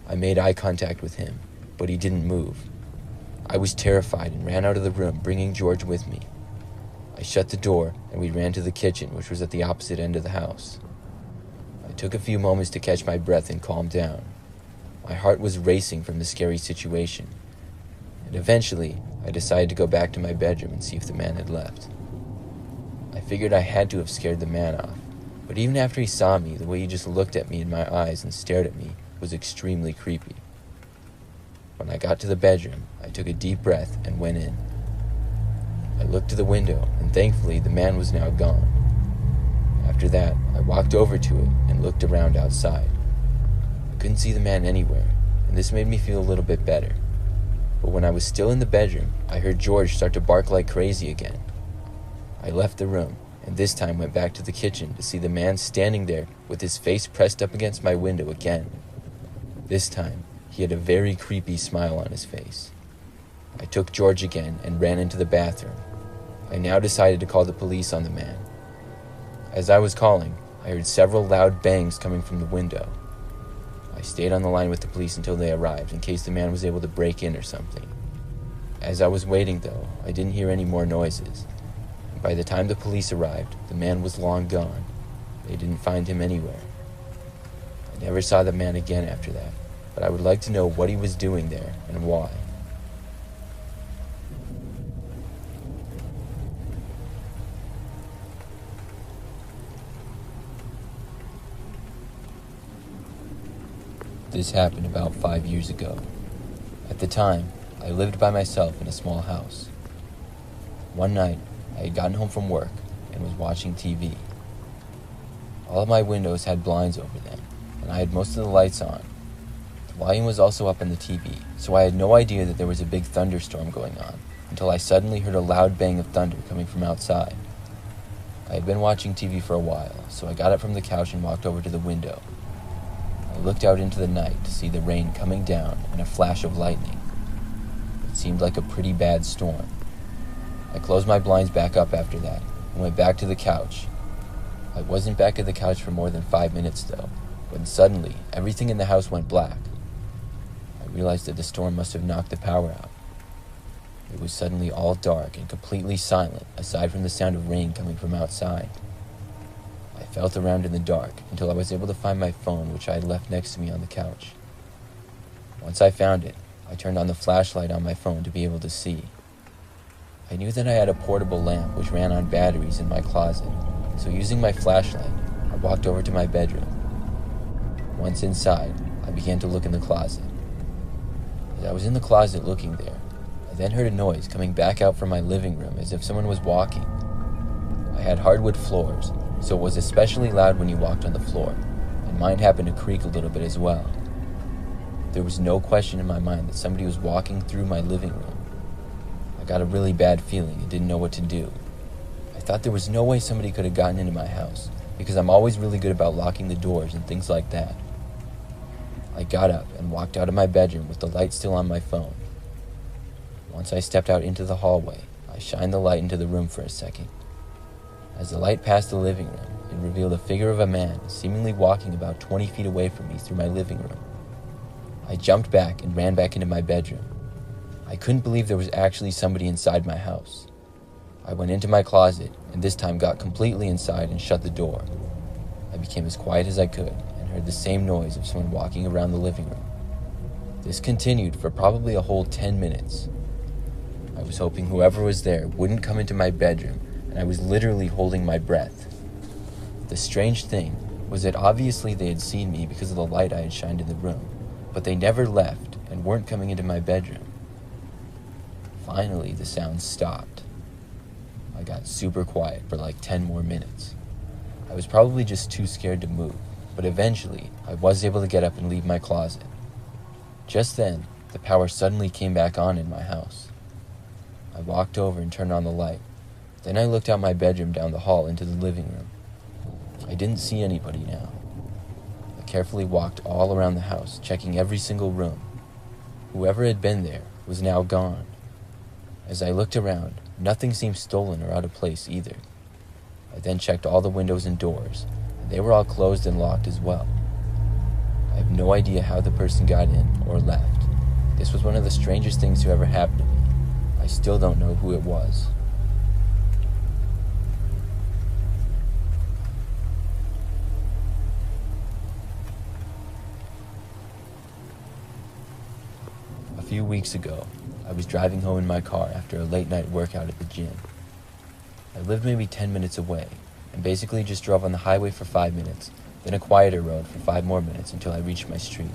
I made eye contact with him, but he didn't move. I was terrified and ran out of the room, bringing George with me. I shut the door and we ran to the kitchen, which was at the opposite end of the house. I took a few moments to catch my breath and calm down. My heart was racing from the scary situation, and eventually I decided to go back to my bedroom and see if the man had left. I figured I had to have scared the man off, but even after he saw me, the way he just looked at me in my eyes and stared at me was extremely creepy. When I got to the bedroom, I took a deep breath and went in. I looked to the window, and thankfully the man was now gone. After that, I walked over to it and looked around outside. I couldn't see the man anywhere, and this made me feel a little bit better. But when I was still in the bedroom, I heard George start to bark like crazy again. I left the room, and this time went back to the kitchen to see the man standing there with his face pressed up against my window again. This time, he had a very creepy smile on his face. I took George again and ran into the bathroom. I now decided to call the police on the man. As I was calling, I heard several loud bangs coming from the window. I stayed on the line with the police until they arrived in case the man was able to break in or something. As I was waiting though, I didn't hear any more noises. And by the time the police arrived, the man was long gone. They didn't find him anywhere. I never saw the man again after that, but I would like to know what he was doing there and why. This happened about 5 years ago. At the time, I lived by myself in a small house. One night, I had gotten home from work and was watching TV. All of my windows had blinds over them, and I had most of the lights on. The volume was also up on the TV, so I had no idea that there was a big thunderstorm going on until I suddenly heard a loud bang of thunder coming from outside. I had been watching TV for a while, so I got up from the couch and walked over to the window. I looked out into the night to see the rain coming down and a flash of lightning. It seemed like a pretty bad storm. I closed my blinds back up after that and went back to the couch. I wasn't back at the couch for more than 5 minutes though, when suddenly everything in the house went black. I realized that the storm must have knocked the power out. It was suddenly all dark and completely silent aside from the sound of rain coming from outside. I felt around in the dark until I was able to find my phone, which I had left next to me on the couch. Once I found it, I turned on the flashlight on my phone to be able to see. I knew that I had a portable lamp which ran on batteries in my closet, so using my flashlight, I walked over to my bedroom. Once inside, I began to look in the closet. As I was in the closet looking there, I then heard a noise coming back out from my living room as if someone was walking. I had hardwood floors, so it was especially loud when you walked on the floor, and mine happened to creak a little bit as well. There was no question in my mind that somebody was walking through my living room. I got a really bad feeling and didn't know what to do. I thought there was no way somebody could have gotten into my house, because I'm always really good about locking the doors and things like that. I got up and walked out of my bedroom with the light still on my phone. Once I stepped out into the hallway, I shined the light into the room for a second. As the light passed the living room, it revealed a figure of a man seemingly walking about 20 feet away from me through my living room. I jumped back and ran back into my bedroom. I couldn't believe there was actually somebody inside my house. I went into my closet and this time got completely inside and shut the door. I became as quiet as I could and heard the same noise of someone walking around the living room. This continued for probably a whole 10 minutes. I was hoping whoever was there wouldn't come into my bedroom, and I was literally holding my breath. The strange thing was that obviously they had seen me because of the light I had shined in the room, but they never left and weren't coming into my bedroom. Finally, the sounds stopped. I got super quiet for like 10 more minutes. I was probably just too scared to move, but eventually I was able to get up and leave my closet. Just then, the power suddenly came back on in my house. I walked over and turned on the light. Then I looked out my bedroom down the hall into the living room. I didn't see anybody now. The carefully walked all around the house, checking every single room. Whoever had been there was now gone. As I looked around, nothing seemed stolen or out of place either. I then checked all the windows and doors, and they were all closed and locked as well. I have no idea how the person got in or left. This was one of the strangest things to ever happen to me. I still don't know who it was. A few weeks ago, I was driving home in my car after a late night workout at the gym. I lived maybe 10 minutes away, and basically just drove on the highway for 5 minutes, then a quieter road for 5 more minutes until I reached my street.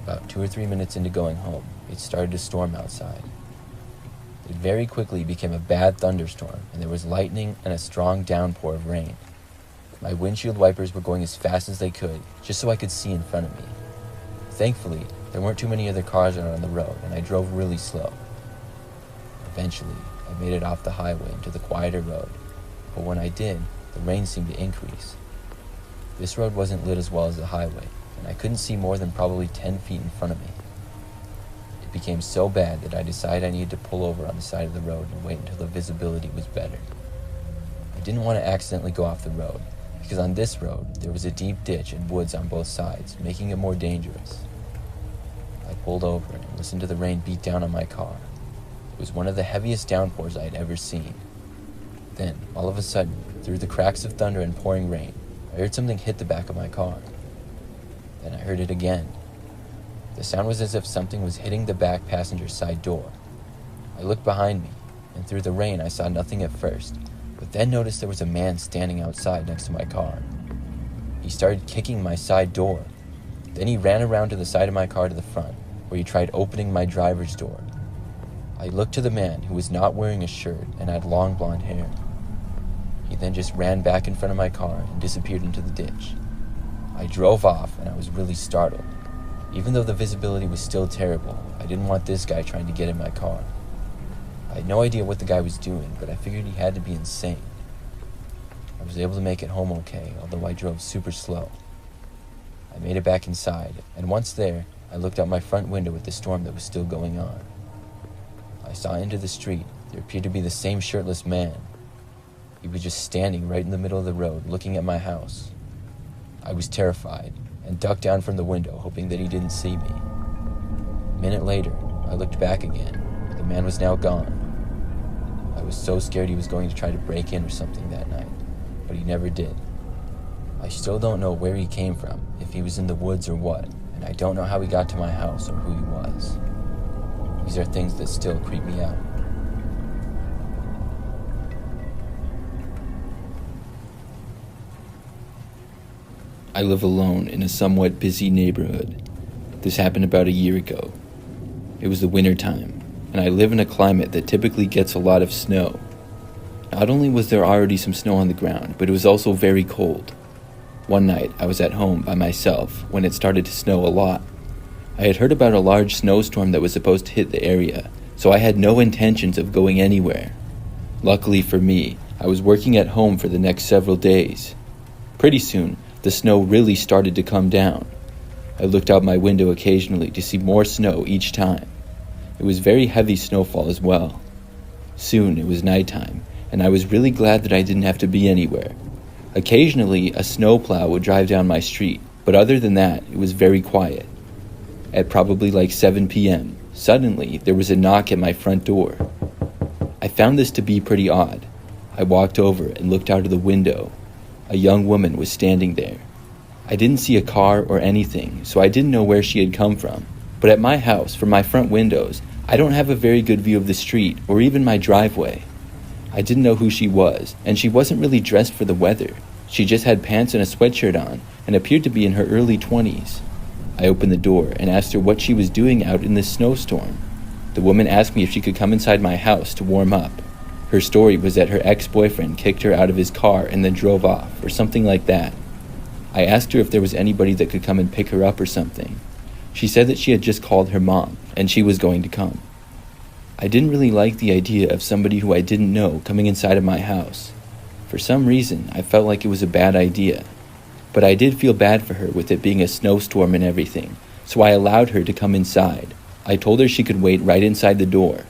About 2 or 3 minutes into going home, it started to storm outside. It very quickly became a bad thunderstorm, and there was lightning and a strong downpour of rain. My windshield wipers were going as fast as they could, just so I could see in front of me. Thankfully, there weren't too many other cars out on the road, and I drove really slow. Eventually, I made it off the highway into the quieter road, but when I did, the rain seemed to increase. This road wasn't lit as well as the highway, and I couldn't see more than probably 10 feet in front of me. It became so bad that I decided I needed to pull over on the side of the road and wait until the visibility was better. I didn't want to accidentally go off the road, because on this road, there was a deep ditch and woods on both sides, making it more dangerous. I pulled over and listened to the rain beat down on my car. It was one of the heaviest downpours I had ever seen. Then, all of a sudden, through the cracks of thunder and pouring rain, I heard something hit the back of my car. Then I heard it again. The sound was as if something was hitting the back passenger's side door. I looked behind me, and through the rain I saw nothing at first, but then noticed there was a man standing outside next to my car. He started kicking my side door. Then he ran around to the side of my car to the front, where he tried opening my driver's door. I looked to the man, who was not wearing a shirt and had long blonde hair. He then just ran back in front of my car and disappeared into the ditch. I drove off, and I was really startled. Even though the visibility was still terrible, I didn't want this guy trying to get in my car. I had no idea what the guy was doing, but I figured he had to be insane. I was able to make it home okay, although I drove super slow. I made it back inside, and once there, I looked out my front window at the storm that was still going on. I saw into the street. There appeared to be the same shirtless man. He was just standing right in the middle of the road, looking at my house. I was terrified, and ducked down from the window, hoping that he didn't see me. A minute later, I looked back again, but the man was now gone. I was so scared he was going to try to break in or something that night, but he never did. I still don't know where he came from, if he was in the woods or what, and I don't know how he got to my house or who he was. These are things that still creep me out. I live alone in a somewhat busy neighborhood. This happened about a year ago. It was the winter time, and I live in a climate that typically gets a lot of snow. Not only was there already some snow on the ground, but it was also very cold. One night, I was at home by myself when it started to snow a lot. I had heard about a large snowstorm that was supposed to hit the area, so I had no intentions of going anywhere. Luckily for me, I was working at home for the next several days. Pretty soon, the snow really started to come down. I looked out my window occasionally to see more snow each time. It was very heavy snowfall as well. Soon it was nighttime, and I was really glad that I didn't have to be anywhere. Occasionally, a snowplow would drive down my street, but other than that, it was very quiet. At probably like 7 p.m., suddenly there was a knock at my front door. I found this to be pretty odd. I walked over and looked out of the window. A young woman was standing there. I didn't see a car or anything, so I didn't know where she had come from. But at my house, from my front windows, I don't have a very good view of the street or even my driveway. I didn't know who she was, and she wasn't really dressed for the weather. She just had pants and a sweatshirt on and appeared to be in her early 20s. I opened the door and asked her what she was doing out in this snowstorm. The woman asked me if she could come inside my house to warm up. Her story was that her ex-boyfriend kicked her out of his car and then drove off, or something like that. I asked her if there was anybody that could come and pick her up or something. She said that she had just called her mom, and she was going to come. I didn't really like the idea of somebody who I didn't know coming inside of my house. For some reason, I felt like it was a bad idea. But I did feel bad for her with it being a snowstorm and everything, so I allowed her to come inside. I told her she could wait right inside the door.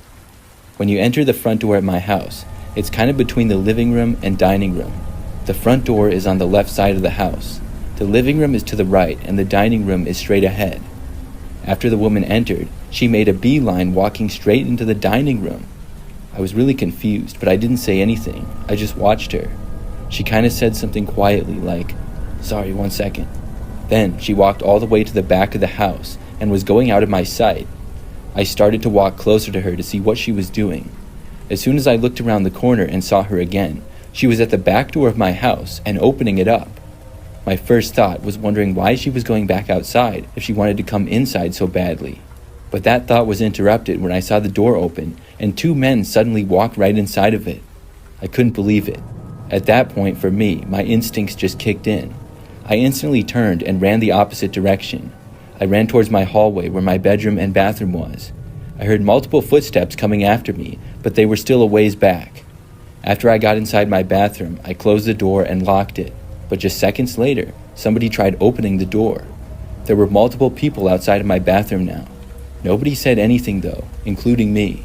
When you enter the front door at my house, it's kind of between the living room and dining room. The front door is on the left side of the house. The living room is to the right and the dining room is straight ahead. After the woman entered, she made a beeline walking straight into the dining room. I was really confused, but I didn't say anything. I just watched her. She kind of said something quietly like, "Sorry, 1 second." Then she walked all the way to the back of the house and was going out of my sight. I started to walk closer to her to see what she was doing. As soon as I looked around the corner and saw her again, she was at the back door of my house and opening it up. My first thought was wondering why she was going back outside if she wanted to come inside so badly. But that thought was interrupted when I saw the door open and 2 men suddenly walked right inside of it. I couldn't believe it. At that point, for me, my instincts just kicked in. I instantly turned and ran the opposite direction. I ran towards my hallway where my bedroom and bathroom was. I heard multiple footsteps coming after me, but they were still a ways back. After I got inside my bathroom, I closed the door and locked it. But just seconds later, somebody tried opening the door. There were multiple people outside of my bathroom now. Nobody said anything though, including me.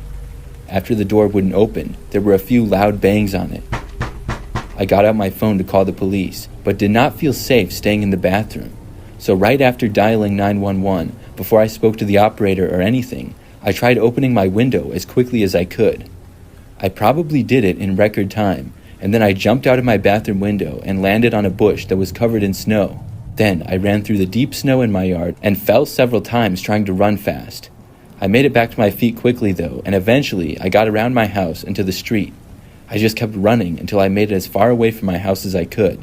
After the door wouldn't open, there were a few loud bangs on it. I got out my phone to call the police, but did not feel safe staying in the bathroom. So right after dialing 911, before I spoke to the operator or anything, I tried opening my window as quickly as I could. I probably did it in record time, and then I jumped out of my bathroom window and landed on a bush that was covered in snow. Then I ran through the deep snow in my yard and fell several times trying to run fast. I made it back to my feet quickly though, and eventually I got around my house and to the street. I just kept running until I made it as far away from my house as I could.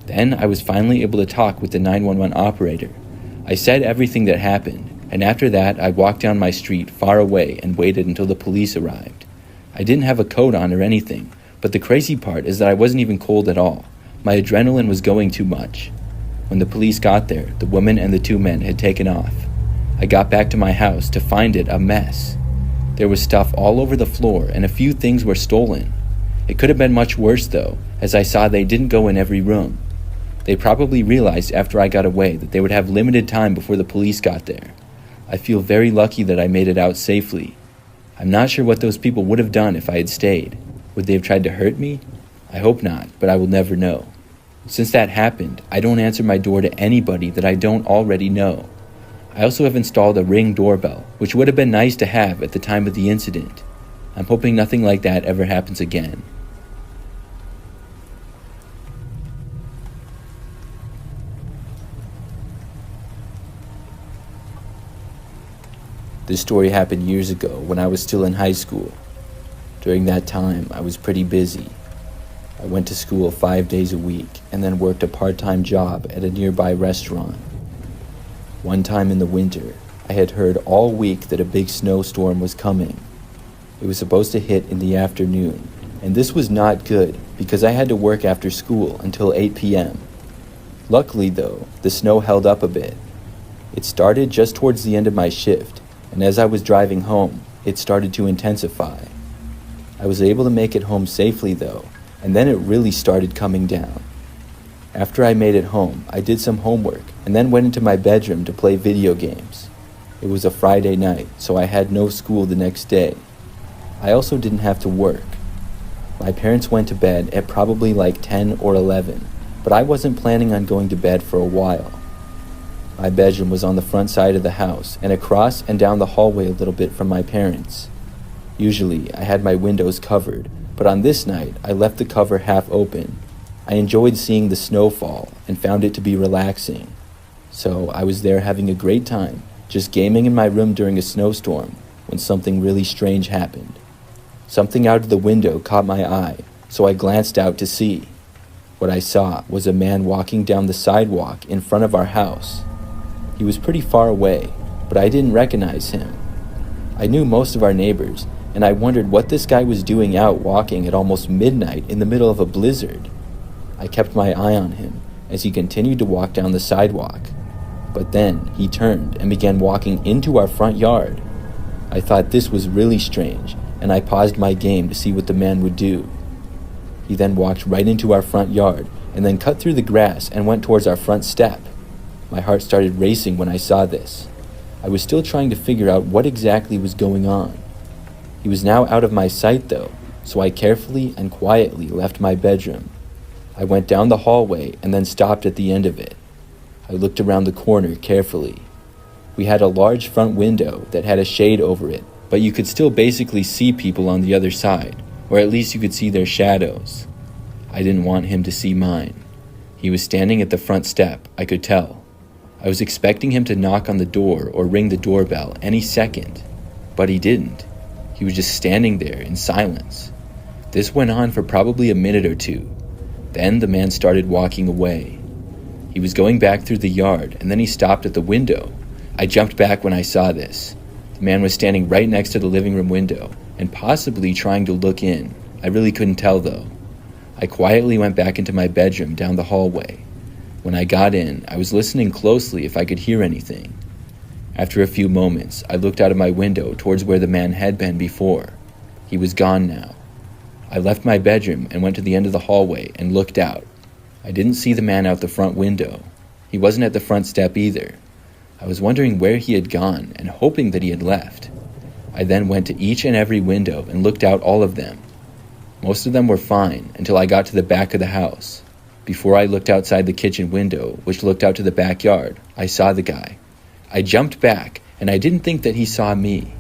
Then I was finally able to talk with the 911 operator. I said everything that happened, and after that I walked down my street far away and waited until the police arrived. I didn't have a coat on or anything, but the crazy part is that I wasn't even cold at all. My adrenaline was going too much. When the police got there, the woman and the 2 men had taken off. I got back to my house to find it a mess. There was stuff all over the floor and a few things were stolen. It could have been much worse though, as I saw they didn't go in every room. They probably realized after I got away that they would have limited time before the police got there. I feel very lucky that I made it out safely. I'm not sure what those people would have done if I had stayed. Would they have tried to hurt me? I hope not, but I will never know. Since that happened, I don't answer my door to anybody that I don't already know. I also have installed a Ring doorbell, which would have been nice to have at the time of the incident. I'm hoping nothing like that ever happens again. This story happened years ago when I was still in high school. During that time, I was pretty busy. I went to school 5 days a week and then worked a part-time job at a nearby restaurant. One time in the winter, I had heard all week that a big snowstorm was coming. It was supposed to hit in the afternoon, and this was not good because I had to work after school until 8 p.m. Luckily though, the snow held up a bit. It started just towards the end of my shift, and as I was driving home, it started to intensify. I was able to make it home safely though, and then it really started coming down. After I made it home, I did some homework and then went into my bedroom to play video games. It was a Friday night, so I had no school the next day. I also didn't have to work. My parents went to bed at probably like 10 or 11, but I wasn't planning on going to bed for a while. My bedroom was on the front side of the house and across and down the hallway a little bit from my parents'. Usually, I had my windows covered, but on this night, I left the cover half open. I enjoyed seeing the snow fall and found it to be relaxing. So I was there having a great time, just gaming in my room during a snowstorm, when something really strange happened. Something out of the window caught my eye, so I glanced out to see. What I saw was a man walking down the sidewalk in front of our house. He was pretty far away, but I didn't recognize him. I knew most of our neighbors, and I wondered what this guy was doing out walking at almost midnight in the middle of a blizzard. I kept my eye on him as he continued to walk down the sidewalk. But then he turned and began walking into our front yard. I thought this was really strange, and I paused my game to see what the man would do. He then walked right into our front yard and then cut through the grass and went towards our front step. My heart started racing when I saw this. I was still trying to figure out what exactly was going on. He was now out of my sight though, so I carefully and quietly left my bedroom. I went down the hallway and then stopped at the end of it. I looked around the corner carefully. We had a large front window that had a shade over it, but you could still basically see people on the other side, or at least you could see their shadows. I didn't want him to see mine. He was standing at the front step, I could tell. I was expecting him to knock on the door or ring the doorbell any second, but he didn't. He was just standing there in silence. This went on for probably a minute or two. Then the man started walking away. He was going back through the yard, and then he stopped at the window. I jumped back when I saw this. The man was standing right next to the living room window, and possibly trying to look in. I really couldn't tell though. I quietly went back into my bedroom down the hallway. When I got in, I was listening closely if I could hear anything. After a few moments, I looked out of my window towards where the man had been before. He was gone now. I left my bedroom and went to the end of the hallway and looked out. I didn't see the man out the front window. He wasn't at the front step either. I was wondering where he had gone and hoping that he had left. I then went to each and every window and looked out all of them. Most of them were fine until I got to the back of the house. Before I looked outside the kitchen window, which looked out to the backyard, I saw the guy. I jumped back, and I didn't think that he saw me.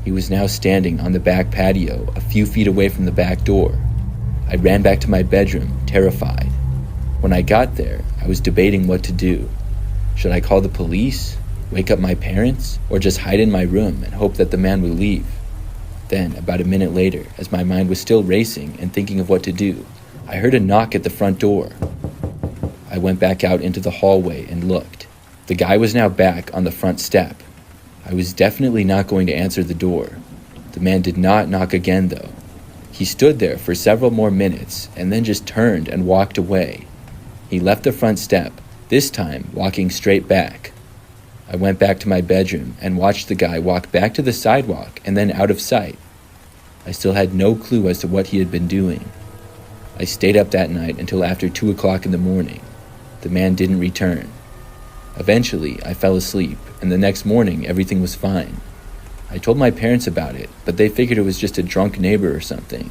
He was now standing on the back patio, a few feet away from the back door. I ran back to my bedroom, terrified. When I got there, I was debating what to do. Should I call the police, wake up my parents, or just hide in my room and hope that the man would leave? Then, about a minute later, as my mind was still racing and thinking of what to do, I heard a knock at the front door. I went back out into the hallway and looked. The guy was now back on the front step. I was definitely not going to answer the door. The man did not knock again, though. He stood there for several more minutes and then just turned and walked away. He left the front step, this time walking straight back. I went back to my bedroom and watched the guy walk back to the sidewalk and then out of sight. I still had no clue as to what he had been doing. I stayed up that night until after 2 o'clock in the morning. The man didn't return. Eventually, I fell asleep, and the next morning everything was fine. I told my parents about it, but they figured it was just a drunk neighbor or something.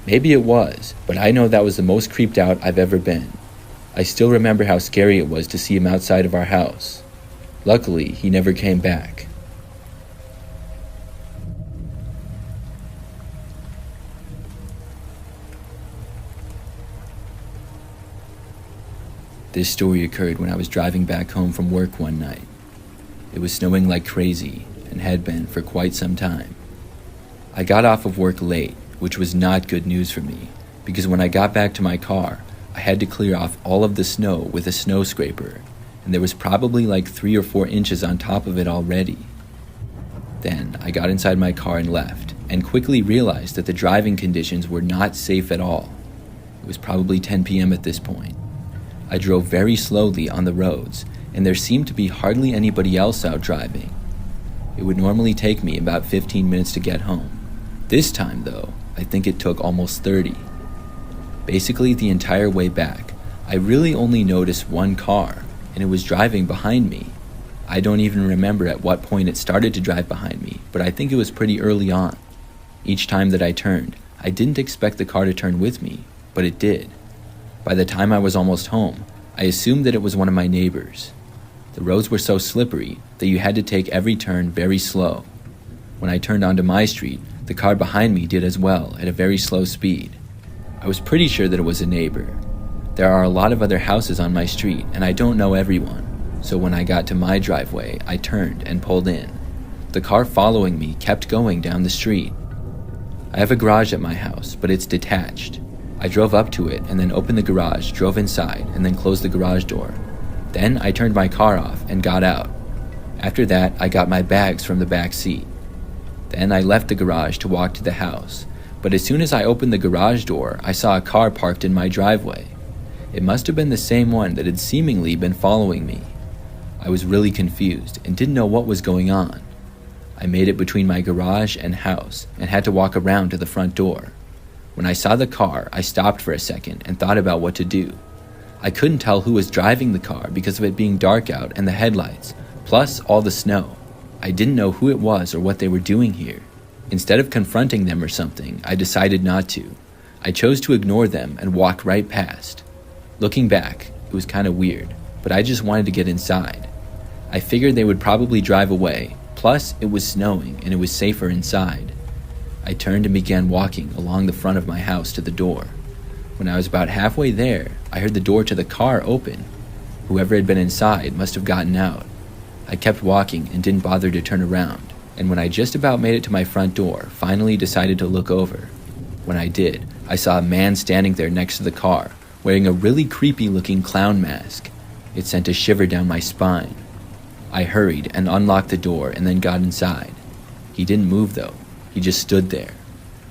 Maybe it was, but I know that was the most creeped out I've ever been. I still remember how scary it was to see him outside of our house. Luckily, he never came back. This story occurred when I was driving back home from work one night. It was snowing like crazy and had been for quite some time. I got off of work late, which was not good news for me, because when I got back to my car, I had to clear off all of the snow with a snow scraper, and there was probably like 3 or 4 inches on top of it already. Then I got inside my car and left, and quickly realized that the driving conditions were not safe at all. It was probably 10 p.m. at this point. I drove very slowly on the roads, and there seemed to be hardly anybody else out driving. It would normally take me about 15 minutes to get home. This time, though, I think it took almost 30. Basically, the entire way back, I really only noticed one car, and it was driving behind me. I don't even remember at what point it started to drive behind me, but I think it was pretty early on. Each time that I turned, I didn't expect the car to turn with me, but it did. By the time I was almost home, I assumed that it was one of my neighbors. The roads were so slippery that you had to take every turn very slow. When I turned onto my street, the car behind me did as well at a very slow speed. I was pretty sure that it was a neighbor. There are a lot of other houses on my street, and I don't know everyone, so when I got to my driveway, I turned and pulled in. The car following me kept going down the street. I have a garage at my house, but it's detached. I drove up to it and then opened the garage, drove inside, and then closed the garage door. Then I turned my car off and got out. After that, I got my bags from the back seat. Then I left the garage to walk to the house, but as soon as I opened the garage door, I saw a car parked in my driveway. It must have been the same one that had seemingly been following me. I was really confused and didn't know what was going on. I made it between my garage and house and had to walk around to the front door. When I saw the car, I stopped for a second and thought about what to do. I couldn't tell who was driving the car because of it being dark out and the headlights, plus all the snow. I didn't know who it was or what they were doing here. Instead of confronting them or something, I decided not to. I chose to ignore them and walk right past. Looking back, it was kind of weird, but I just wanted to get inside. I figured they would probably drive away, plus it was snowing and it was safer inside. I turned and began walking along the front of my house to the door. When I was about halfway there, I heard the door to the car open. Whoever had been inside must have gotten out. I kept walking and didn't bother to turn around, and when I just about made it to my front door, finally decided to look over. When I did, I saw a man standing there next to the car, wearing a really creepy-looking clown mask. It sent a shiver down my spine. I hurried and unlocked the door and then got inside. He didn't move though. He just stood there.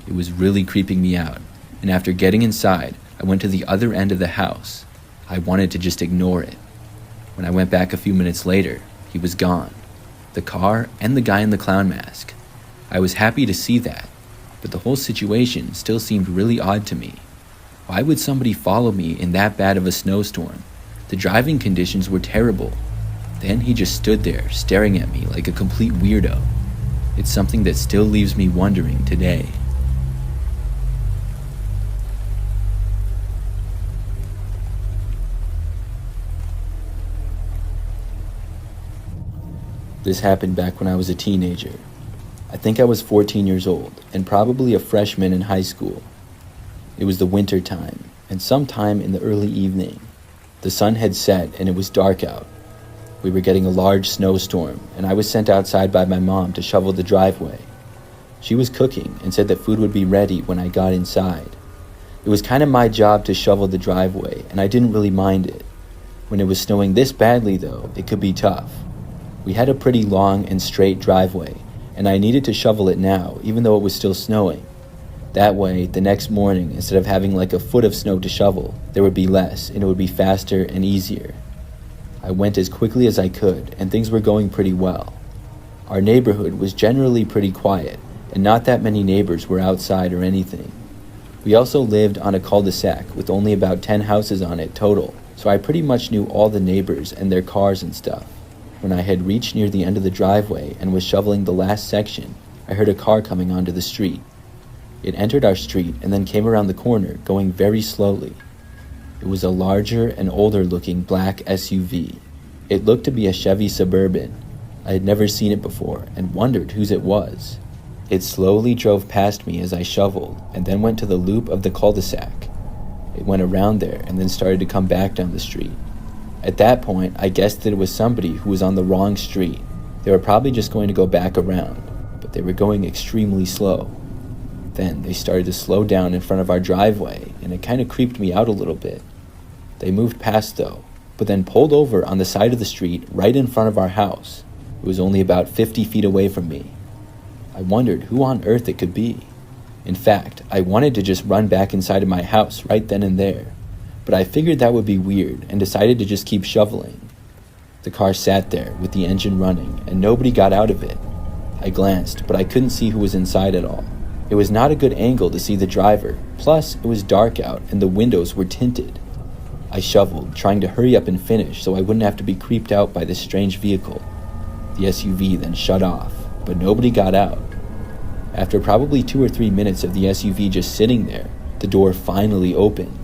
It was really creeping me out, and after getting inside, I went to the other end of the house. I wanted to just ignore it. When I went back a few minutes later, he was gone. The car and the guy in the clown mask. I was happy to see that, but the whole situation still seemed really odd to me. Why would somebody follow me in that bad of a snowstorm? The driving conditions were terrible. Then he just stood there, staring at me like a complete weirdo. It's something that still leaves me wondering today. This happened back when I was a teenager. I think I was 14 years old, and probably a freshman in high school. It was the winter time, and sometime in the early evening. The sun had set and it was dark out. We were getting a large snowstorm, and I was sent outside by my mom to shovel the driveway. She was cooking and said that food would be ready when I got inside. It was kind of my job to shovel the driveway, and I didn't really mind it. When it was snowing this badly, though, it could be tough. We had a pretty long and straight driveway, and I needed to shovel it now, even though it was still snowing. That way, the next morning, instead of having like a foot of snow to shovel, there would be less, and it would be faster and easier. I went as quickly as I could, and things were going pretty well. Our neighborhood was generally pretty quiet, and not that many neighbors were outside or anything. We also lived on a cul-de-sac with only about 10 houses on it total, so I pretty much knew all the neighbors and their cars and stuff. When I had reached near the end of the driveway and was shoveling the last section, I heard a car coming onto the street. It entered our street and then came around the corner, going very slowly. It was a larger and older-looking black SUV. It looked to be a Chevy Suburban. I had never seen it before and wondered whose it was. It slowly drove past me as I shoveled and then went to the loop of the cul-de-sac. It went around there and then started to come back down the street. At that point, I guessed that it was somebody who was on the wrong street. They were probably just going to go back around, but they were going extremely slow. Then they started to slow down in front of our driveway, and it kind of creeped me out a little bit. They moved past though, but then pulled over on the side of the street right in front of our house. It was only about 50 feet away from me. I wondered who on earth it could be. In fact, I wanted to just run back inside of my house right then and there, but I figured that would be weird and decided to just keep shoveling. The car sat there with the engine running and nobody got out of it. I glanced, but I couldn't see who was inside at all. It was not a good angle to see the driver, plus it was dark out and the windows were tinted. I shoveled, trying to hurry up and finish so I wouldn't have to be creeped out by this strange vehicle. The SUV then shut off, but nobody got out. After probably 2 or 3 minutes of the SUV just sitting there, the door finally opened.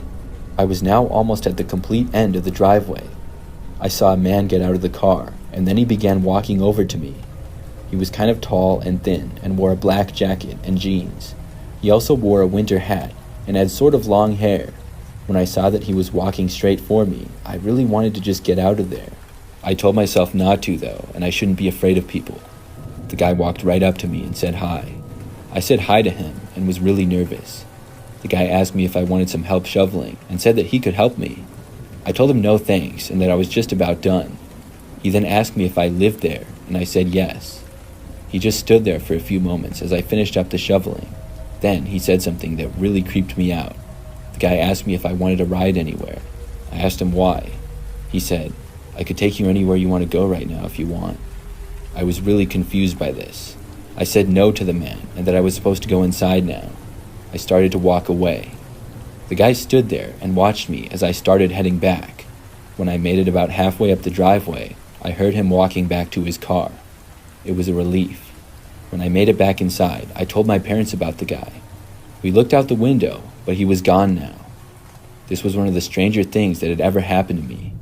I was now almost at the complete end of the driveway. I saw a man get out of the car, and then he began walking over to me. He was kind of tall and thin and wore a black jacket and jeans. He also wore a winter hat and had sort of long hair. When I saw that he was walking straight for me, I really wanted to just get out of there. I told myself not to though, and I shouldn't be afraid of people. The guy walked right up to me and said hi. I said hi to him and was really nervous. The guy asked me if I wanted some help shoveling and said that he could help me. I told him no thanks and that I was just about done. He then asked me if I lived there, and I said yes. He just stood there for a few moments as I finished up the shoveling. Then he said something that really creeped me out. The guy asked me if I wanted a ride anywhere. I asked him why. He said, "I could take you anywhere you want to go right now if you want." I was really confused by this. I said no to the man and that I was supposed to go inside now. I started to walk away. The guy stood there and watched me as I started heading back. When I made it about halfway up the driveway, I heard him walking back to his car. It was a relief. When I made it back inside, I told my parents about the guy. We looked out the window, but he was gone now. This was one of the stranger things that had ever happened to me.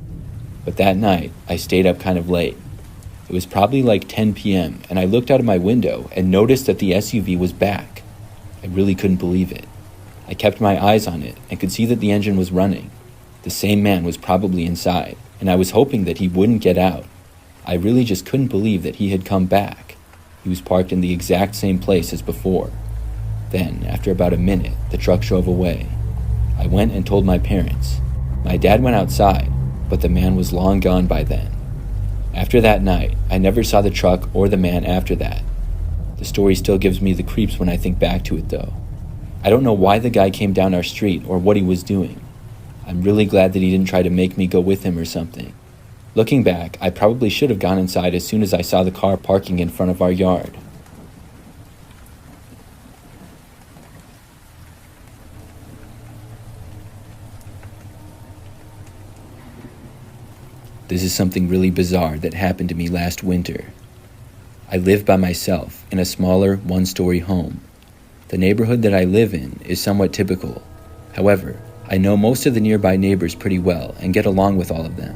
But that night, I stayed up kind of late. It was probably like 10 p.m., and I looked out of my window and noticed that the SUV was back. I really couldn't believe it. I kept my eyes on it and could see that the engine was running. The same man was probably inside, and I was hoping that he wouldn't get out. I really just couldn't believe that he had come back. He was parked in the exact same place as before. Then, after about a minute, the truck drove away. I went and told my parents. My dad went outside, but the man was long gone by then. After that night, I never saw the truck or the man after that. The story still gives me the creeps when I think back to it, though. I don't know why the guy came down our street or what he was doing. I'm really glad that he didn't try to make me go with him or something. Looking back, I probably should have gone inside as soon as I saw the car parking in front of our yard. This is something really bizarre that happened to me last winter. I live by myself in a smaller, one-story home. The neighborhood that I live in is somewhat typical. However, I know most of the nearby neighbors pretty well and get along with all of them.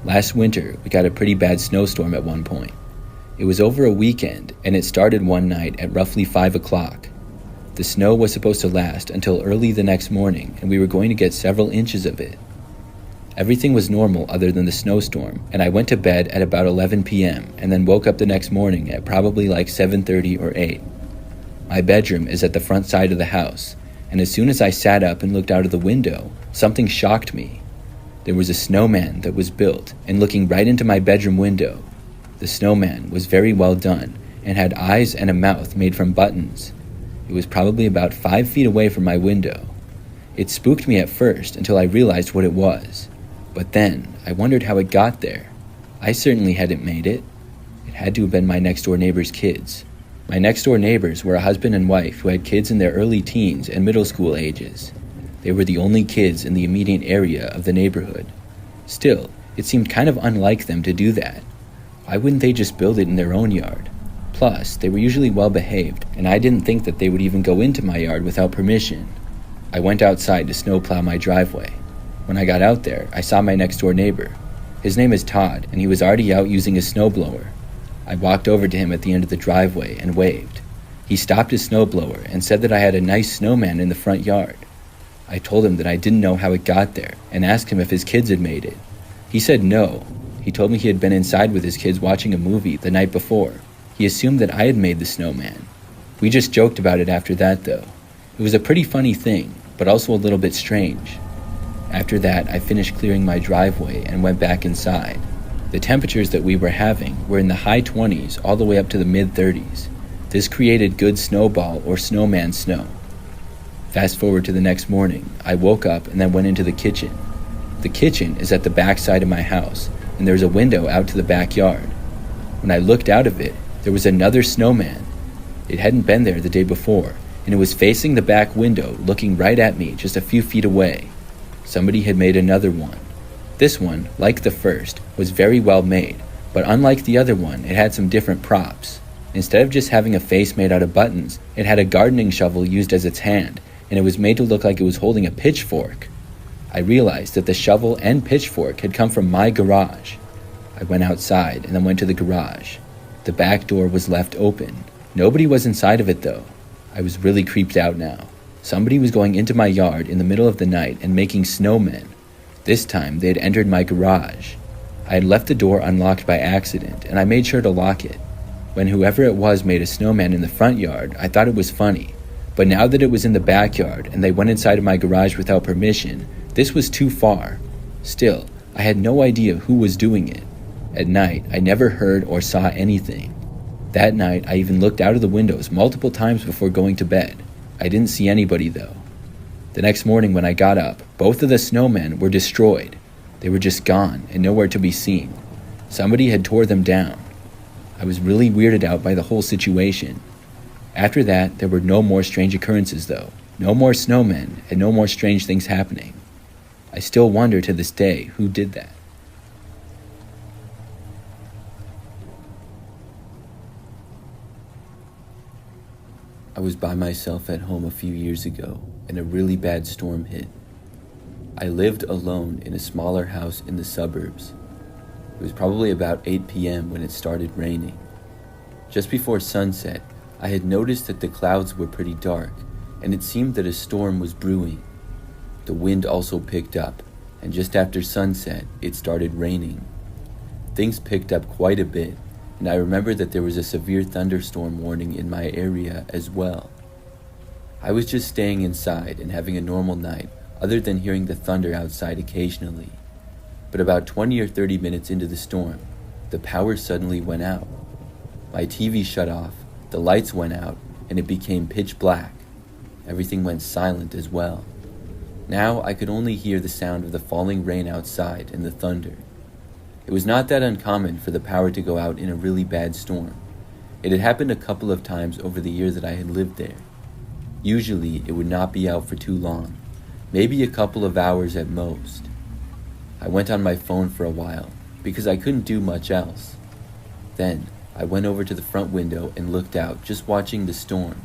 Last winter, we got a pretty bad snowstorm at one point. It was over a weekend, and it started one night at roughly 5 o'clock. The snow was supposed to last until early the next morning, and we were going to get several inches of it. Everything was normal other than the snowstorm, and I went to bed at about 11 p.m. and then woke up the next morning at probably like 7:30 or 8. My bedroom is at the front side of the house, and as soon as I sat up and looked out of the window, something shocked me. There was a snowman that was built and looking right into my bedroom window. The snowman was very well done and had eyes and a mouth made from buttons. It was probably about 5 feet away from my window. It spooked me at first until I realized what it was. But then, I wondered how it got there. I certainly hadn't made it. It had to have been my next-door neighbor's kids. My next-door neighbors were a husband and wife who had kids in their early teens and middle school ages. They were the only kids in the immediate area of the neighborhood. Still, it seemed kind of unlike them to do that. Why wouldn't they just build it in their own yard? Plus, they were usually well-behaved, and I didn't think that they would even go into my yard without permission. I went outside to snowplow my driveway. When I got out there, I saw my next-door neighbor. His name is Todd, and he was already out using a snowblower. I walked over to him at the end of the driveway and waved. He stopped his snowblower and said that I had a nice snowman in the front yard. I told him that I didn't know how it got there and asked him if his kids had made it. He said no. He told me he had been inside with his kids watching a movie the night before. He assumed that I had made the snowman. We just joked about it after that, though. It was a pretty funny thing, but also a little bit strange. After that, I finished clearing my driveway and went back inside. The temperatures that we were having were in the high 20s all the way up to the mid-30s. This created good snowball or snowman snow. Fast forward to the next morning, I woke up and then went into the kitchen. The kitchen is at the back side of my house, and there's a window out to the backyard. When I looked out of it, there was another snowman. It hadn't been there the day before, and it was facing the back window, looking right at me just a few feet away. Somebody had made another one. This one, like the first, was very well made, but unlike the other one, it had some different props. Instead of just having a face made out of buttons, it had a gardening shovel used as its hand, and it was made to look like it was holding a pitchfork. I realized that the shovel and pitchfork had come from my garage. I went outside and then went to the garage. The back door was left open. Nobody was inside of it, though. I was really creeped out now. Somebody was going into my yard in the middle of the night and making snowmen. This time, they had entered my garage. I had left the door unlocked by accident, and I made sure to lock it. When whoever it was made a snowman in the front yard, I thought it was funny. But now that it was in the backyard and they went inside of my garage without permission, this was too far. Still, I had no idea who was doing it. At night, I never heard or saw anything. That night, I even looked out of the windows multiple times before going to bed. I didn't see anybody, though. The next morning when I got up, both of the snowmen were destroyed. They were just gone and nowhere to be seen. Somebody had tore them down. I was really weirded out by the whole situation. After that, there were no more strange occurrences, though. No more snowmen and no more strange things happening. I still wonder to this day who did that. I was by myself at home a few years ago and a really bad storm hit. I lived alone in a smaller house in the suburbs. It was probably about 8 p.m. when it started raining. Just before sunset, I had noticed that the clouds were pretty dark, and it seemed that a storm was brewing. The wind also picked up, and just after sunset, it started raining. Things picked up quite a bit, and I remember that there was a severe thunderstorm warning in my area as well. I was just staying inside and having a normal night, other than hearing the thunder outside occasionally. But about 20 or 30 minutes into the storm, the power suddenly went out. My TV shut off, the lights went out, and it became pitch black. Everything went silent as well. Now I could only hear the sound of the falling rain outside and the thunder. It was not that uncommon for the power to go out in a really bad storm. It had happened a couple of times over the year that I had lived there. Usually it would not be out for too long, maybe a couple of hours at most. I went on my phone for a while because I couldn't do much else. Then I went over to the front window and looked out, just watching the storm.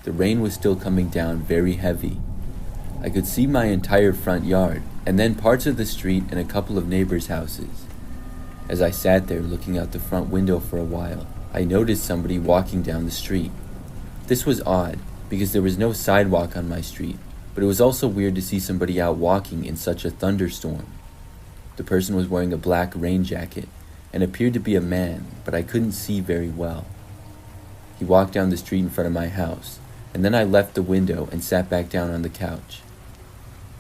The rain was still coming down very heavy. I could see my entire front yard and then parts of the street and a couple of neighbors' houses. As I sat there looking out the front window for a while, I noticed somebody walking down the street. This was odd because there was no sidewalk on my street, but it was also weird to see somebody out walking in such a thunderstorm. The person was wearing a black rain jacket and appeared to be a man, but I couldn't see very well. He walked down the street in front of my house, and then I left the window and sat back down on the couch.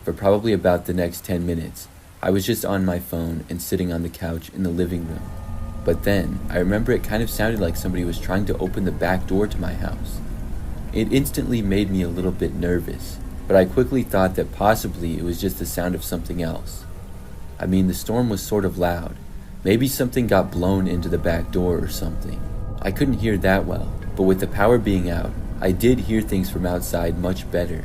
For probably about the next 10 minutes, I was just on my phone and sitting on the couch in the living room. But then, I remember it kind of sounded like somebody was trying to open the back door to my house. It instantly made me a little bit nervous, but I quickly thought that possibly it was just the sound of something else. I mean, the storm was sort of loud. Maybe something got blown into the back door or something. I couldn't hear that well, but with the power being out, I did hear things from outside much better.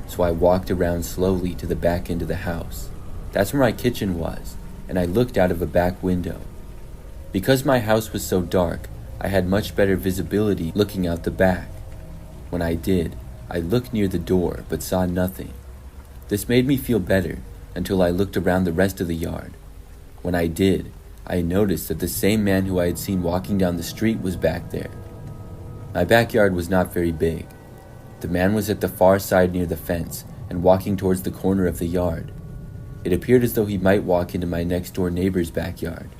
So I walked around slowly to the back end of the house. That's where my kitchen was, and I looked out of a back window. Because my house was so dark, I had much better visibility looking out the back. When I did, I looked near the door but saw nothing. This made me feel better until I looked around the rest of the yard. When I did, I noticed that the same man who I had seen walking down the street was back there. My backyard was not very big. The man was at the far side near the fence and walking towards the corner of the yard. It appeared as though he might walk into my next-door neighbor's backyard.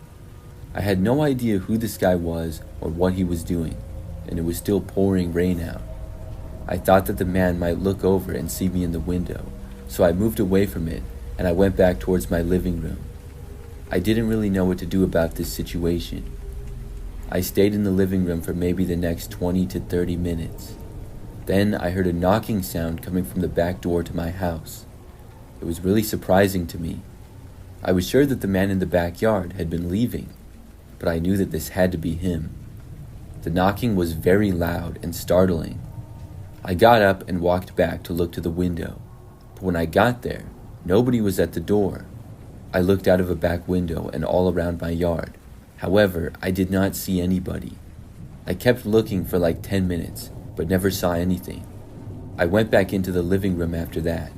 I had no idea who this guy was or what he was doing, and it was still pouring rain out. I thought that the man might look over and see me in the window, so I moved away from it and I went back towards my living room. I didn't really know what to do about this situation. I stayed in the living room for maybe the next 20 to 30 minutes. Then I heard a knocking sound coming from the back door to my house. It was really surprising to me. I was sure that the man in the backyard had been leaving, but I knew that this had to be him. The knocking was very loud and startling. I got up and walked back to look to the window, but when I got there, nobody was at the door. I looked out of a back window and all around my yard. However, I did not see anybody. I kept looking for like 10 minutes, but never saw anything. I went back into the living room after that.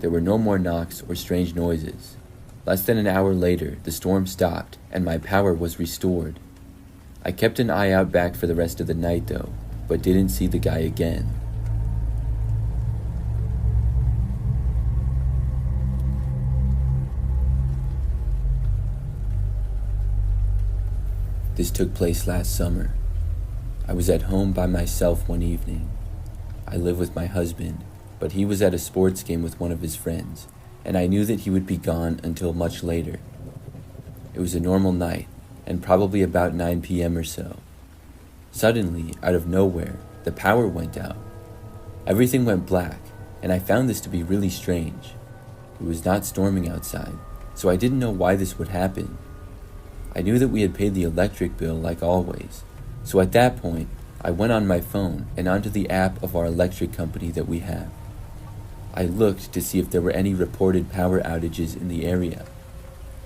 There were no more knocks or strange noises. Less than an hour later, the storm stopped and my power was restored. I kept an eye out back for the rest of the night though, but didn't see the guy again. This took place last summer. I was at home by myself one evening. I live with my husband, but he was at a sports game with one of his friends, and I knew that he would be gone until much later. It was a normal night, and probably about 9 p.m. or so. Suddenly, out of nowhere, the power went out. Everything went black, and I found this to be really strange. It was not storming outside, so I didn't know why this would happen. I knew that we had paid the electric bill like always, so at that point, I went on my phone and onto the app of our electric company that we have. I looked to see if there were any reported power outages in the area.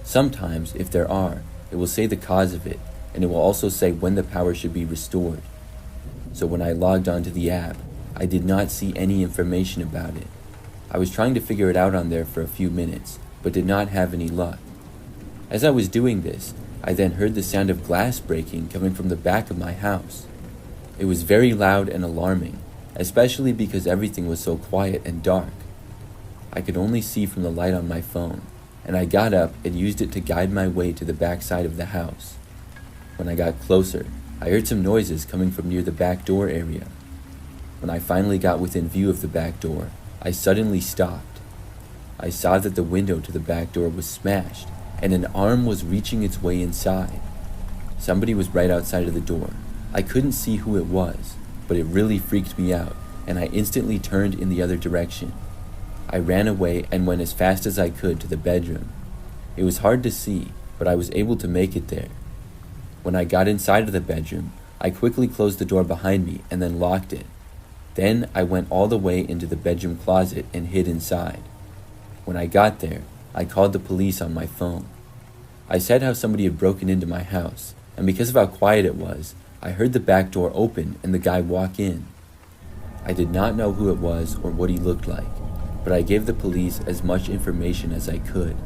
Sometimes, if there are, it will say the cause of it, and it will also say when the power should be restored. So when I logged onto the app, I did not see any information about it. I was trying to figure it out on there for a few minutes, but did not have any luck. As I was doing this, I then heard the sound of glass breaking coming from the back of my house. It was very loud and alarming, especially because everything was so quiet and dark. I could only see from the light on my phone, and I got up and used it to guide my way to the back side of the house. When I got closer, I heard some noises coming from near the back door area. When I finally got within view of the back door, I suddenly stopped. I saw that the window to the back door was smashed, and an arm was reaching its way inside. Somebody was right outside of the door. I couldn't see who it was, but it really freaked me out, and I instantly turned in the other direction. I ran away and went as fast as I could to the bedroom. It was hard to see, but I was able to make it there. When I got inside of the bedroom, I quickly closed the door behind me and then locked it. Then I went all the way into the bedroom closet and hid inside. When I got there, I called the police on my phone. I said how somebody had broken into my house, and because of how quiet it was, I heard the back door open and the guy walk in. I did not know who it was or what he looked like, but I gave the police as much information as I could.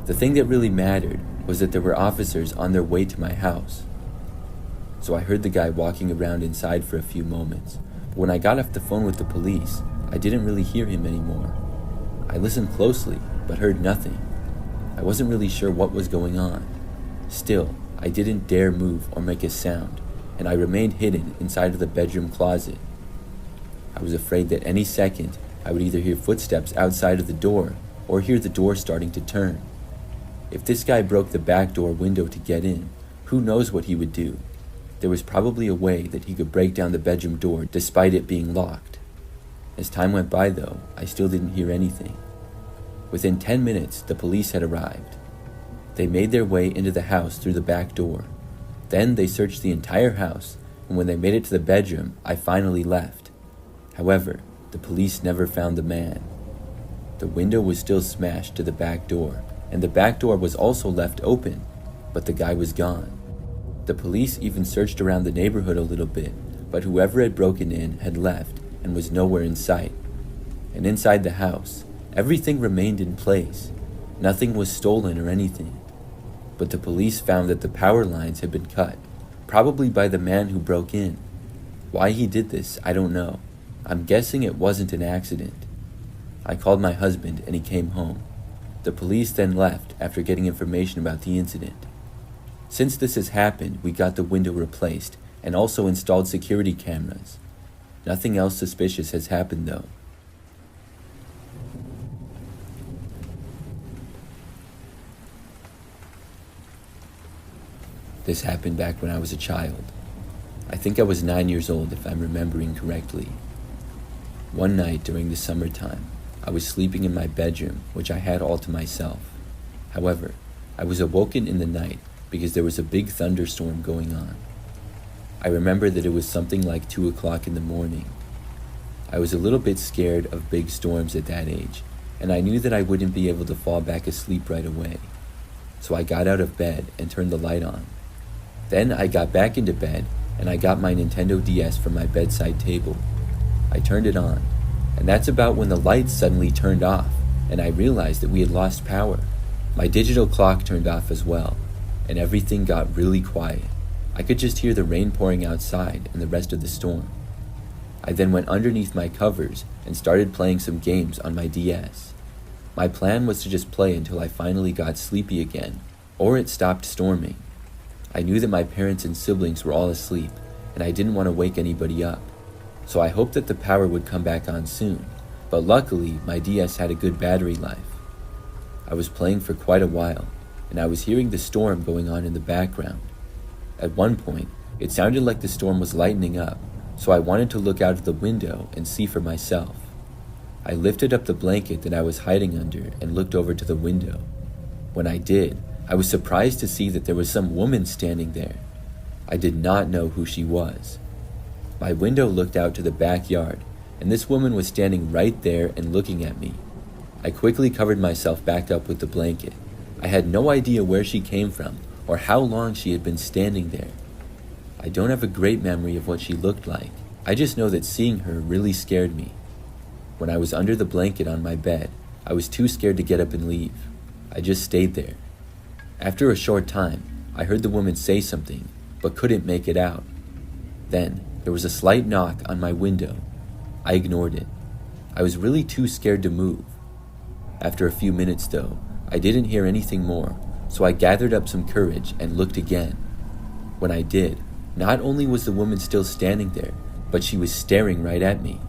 The thing that really mattered was that there were officers on their way to my house. So I heard the guy walking around inside for a few moments, but when I got off the phone with the police, I didn't really hear him anymore. I listened closely, but heard nothing. I wasn't really sure what was going on. Still, I didn't dare move or make a sound, and I remained hidden inside of the bedroom closet. I was afraid that any second I would either hear footsteps outside of the door or hear the door starting to turn. If this guy broke the back door window to get in, who knows what he would do? There was probably a way that he could break down the bedroom door despite it being locked. As time went by though, I still didn't hear anything. Within 10 minutes, the police had arrived. They made their way into the house through the back door. Then they searched the entire house, and when they made it to the bedroom, I finally left. However, the police never found the man. The window was still smashed to the back door, and the back door was also left open, but the guy was gone. The police even searched around the neighborhood a little bit, but whoever had broken in had left and was nowhere in sight. And inside the house, everything remained in place. Nothing was stolen or anything. But the police found that the power lines had been cut, probably by the man who broke in. Why he did this, I don't know. I'm guessing it wasn't an accident. I called my husband and he came home. The police then left after getting information about the incident. Since this has happened, we got the window replaced and also installed security cameras. Nothing else suspicious has happened though. This happened back when I was a child. I think I was 9 years old if I'm remembering correctly. One night during the summertime, I was sleeping in my bedroom, which I had all to myself. However, I was awoken in the night because there was a big thunderstorm going on. I remember that it was something like 2 o'clock in the morning. I was a little bit scared of big storms at that age, and I knew that I wouldn't be able to fall back asleep right away. So I got out of bed and turned the light on. Then I got back into bed and I got my Nintendo DS from my bedside table. I turned it on, and that's about when the lights suddenly turned off and I realized that we had lost power. My digital clock turned off as well, and everything got really quiet. I could just hear the rain pouring outside and the rest of the storm. I then went underneath my covers and started playing some games on my DS. My plan was to just play until I finally got sleepy again, or it stopped storming. I knew that my parents and siblings were all asleep, and I didn't want to wake anybody up. So I hoped that the power would come back on soon, but luckily my DS had a good battery life. I was playing for quite a while, and I was hearing the storm going on in the background. At one point, it sounded like the storm was lightening up, so I wanted to look out of the window and see for myself. I lifted up the blanket that I was hiding under and looked over to the window. When I did, I was surprised to see that there was some woman standing there. I did not know who she was. My window looked out to the backyard, and this woman was standing right there and looking at me. I quickly covered myself back up with the blanket. I had no idea where she came from or how long she had been standing there. I don't have a great memory of what she looked like. I just know that seeing her really scared me. When I was under the blanket on my bed, I was too scared to get up and leave. I just stayed there. After a short time, I heard the woman say something, but couldn't make it out. Then, there was a slight knock on my window. I ignored it. I was really too scared to move. After a few minutes, though, I didn't hear anything more, so I gathered up some courage and looked again. When I did, not only was the woman still standing there, but she was staring right at me.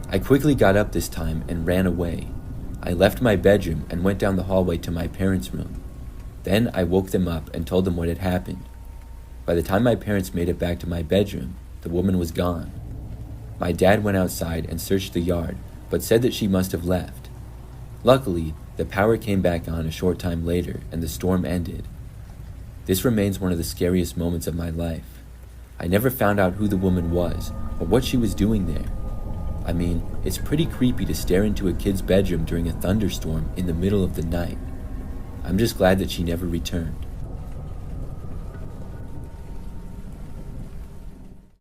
I quickly got up this time and ran away. I left my bedroom and went down the hallway to my parents' room. Then I woke them up and told them what had happened. By the time my parents made it back to my bedroom, the woman was gone. My dad went outside and searched the yard, but said that she must have left. Luckily, the power came back on a short time later and the storm ended. This remains one of the scariest moments of my life. I never found out who the woman was or what she was doing there. I mean, it's pretty creepy to stare into a kid's bedroom during a thunderstorm in the middle of the night. I'm just glad that she never returned.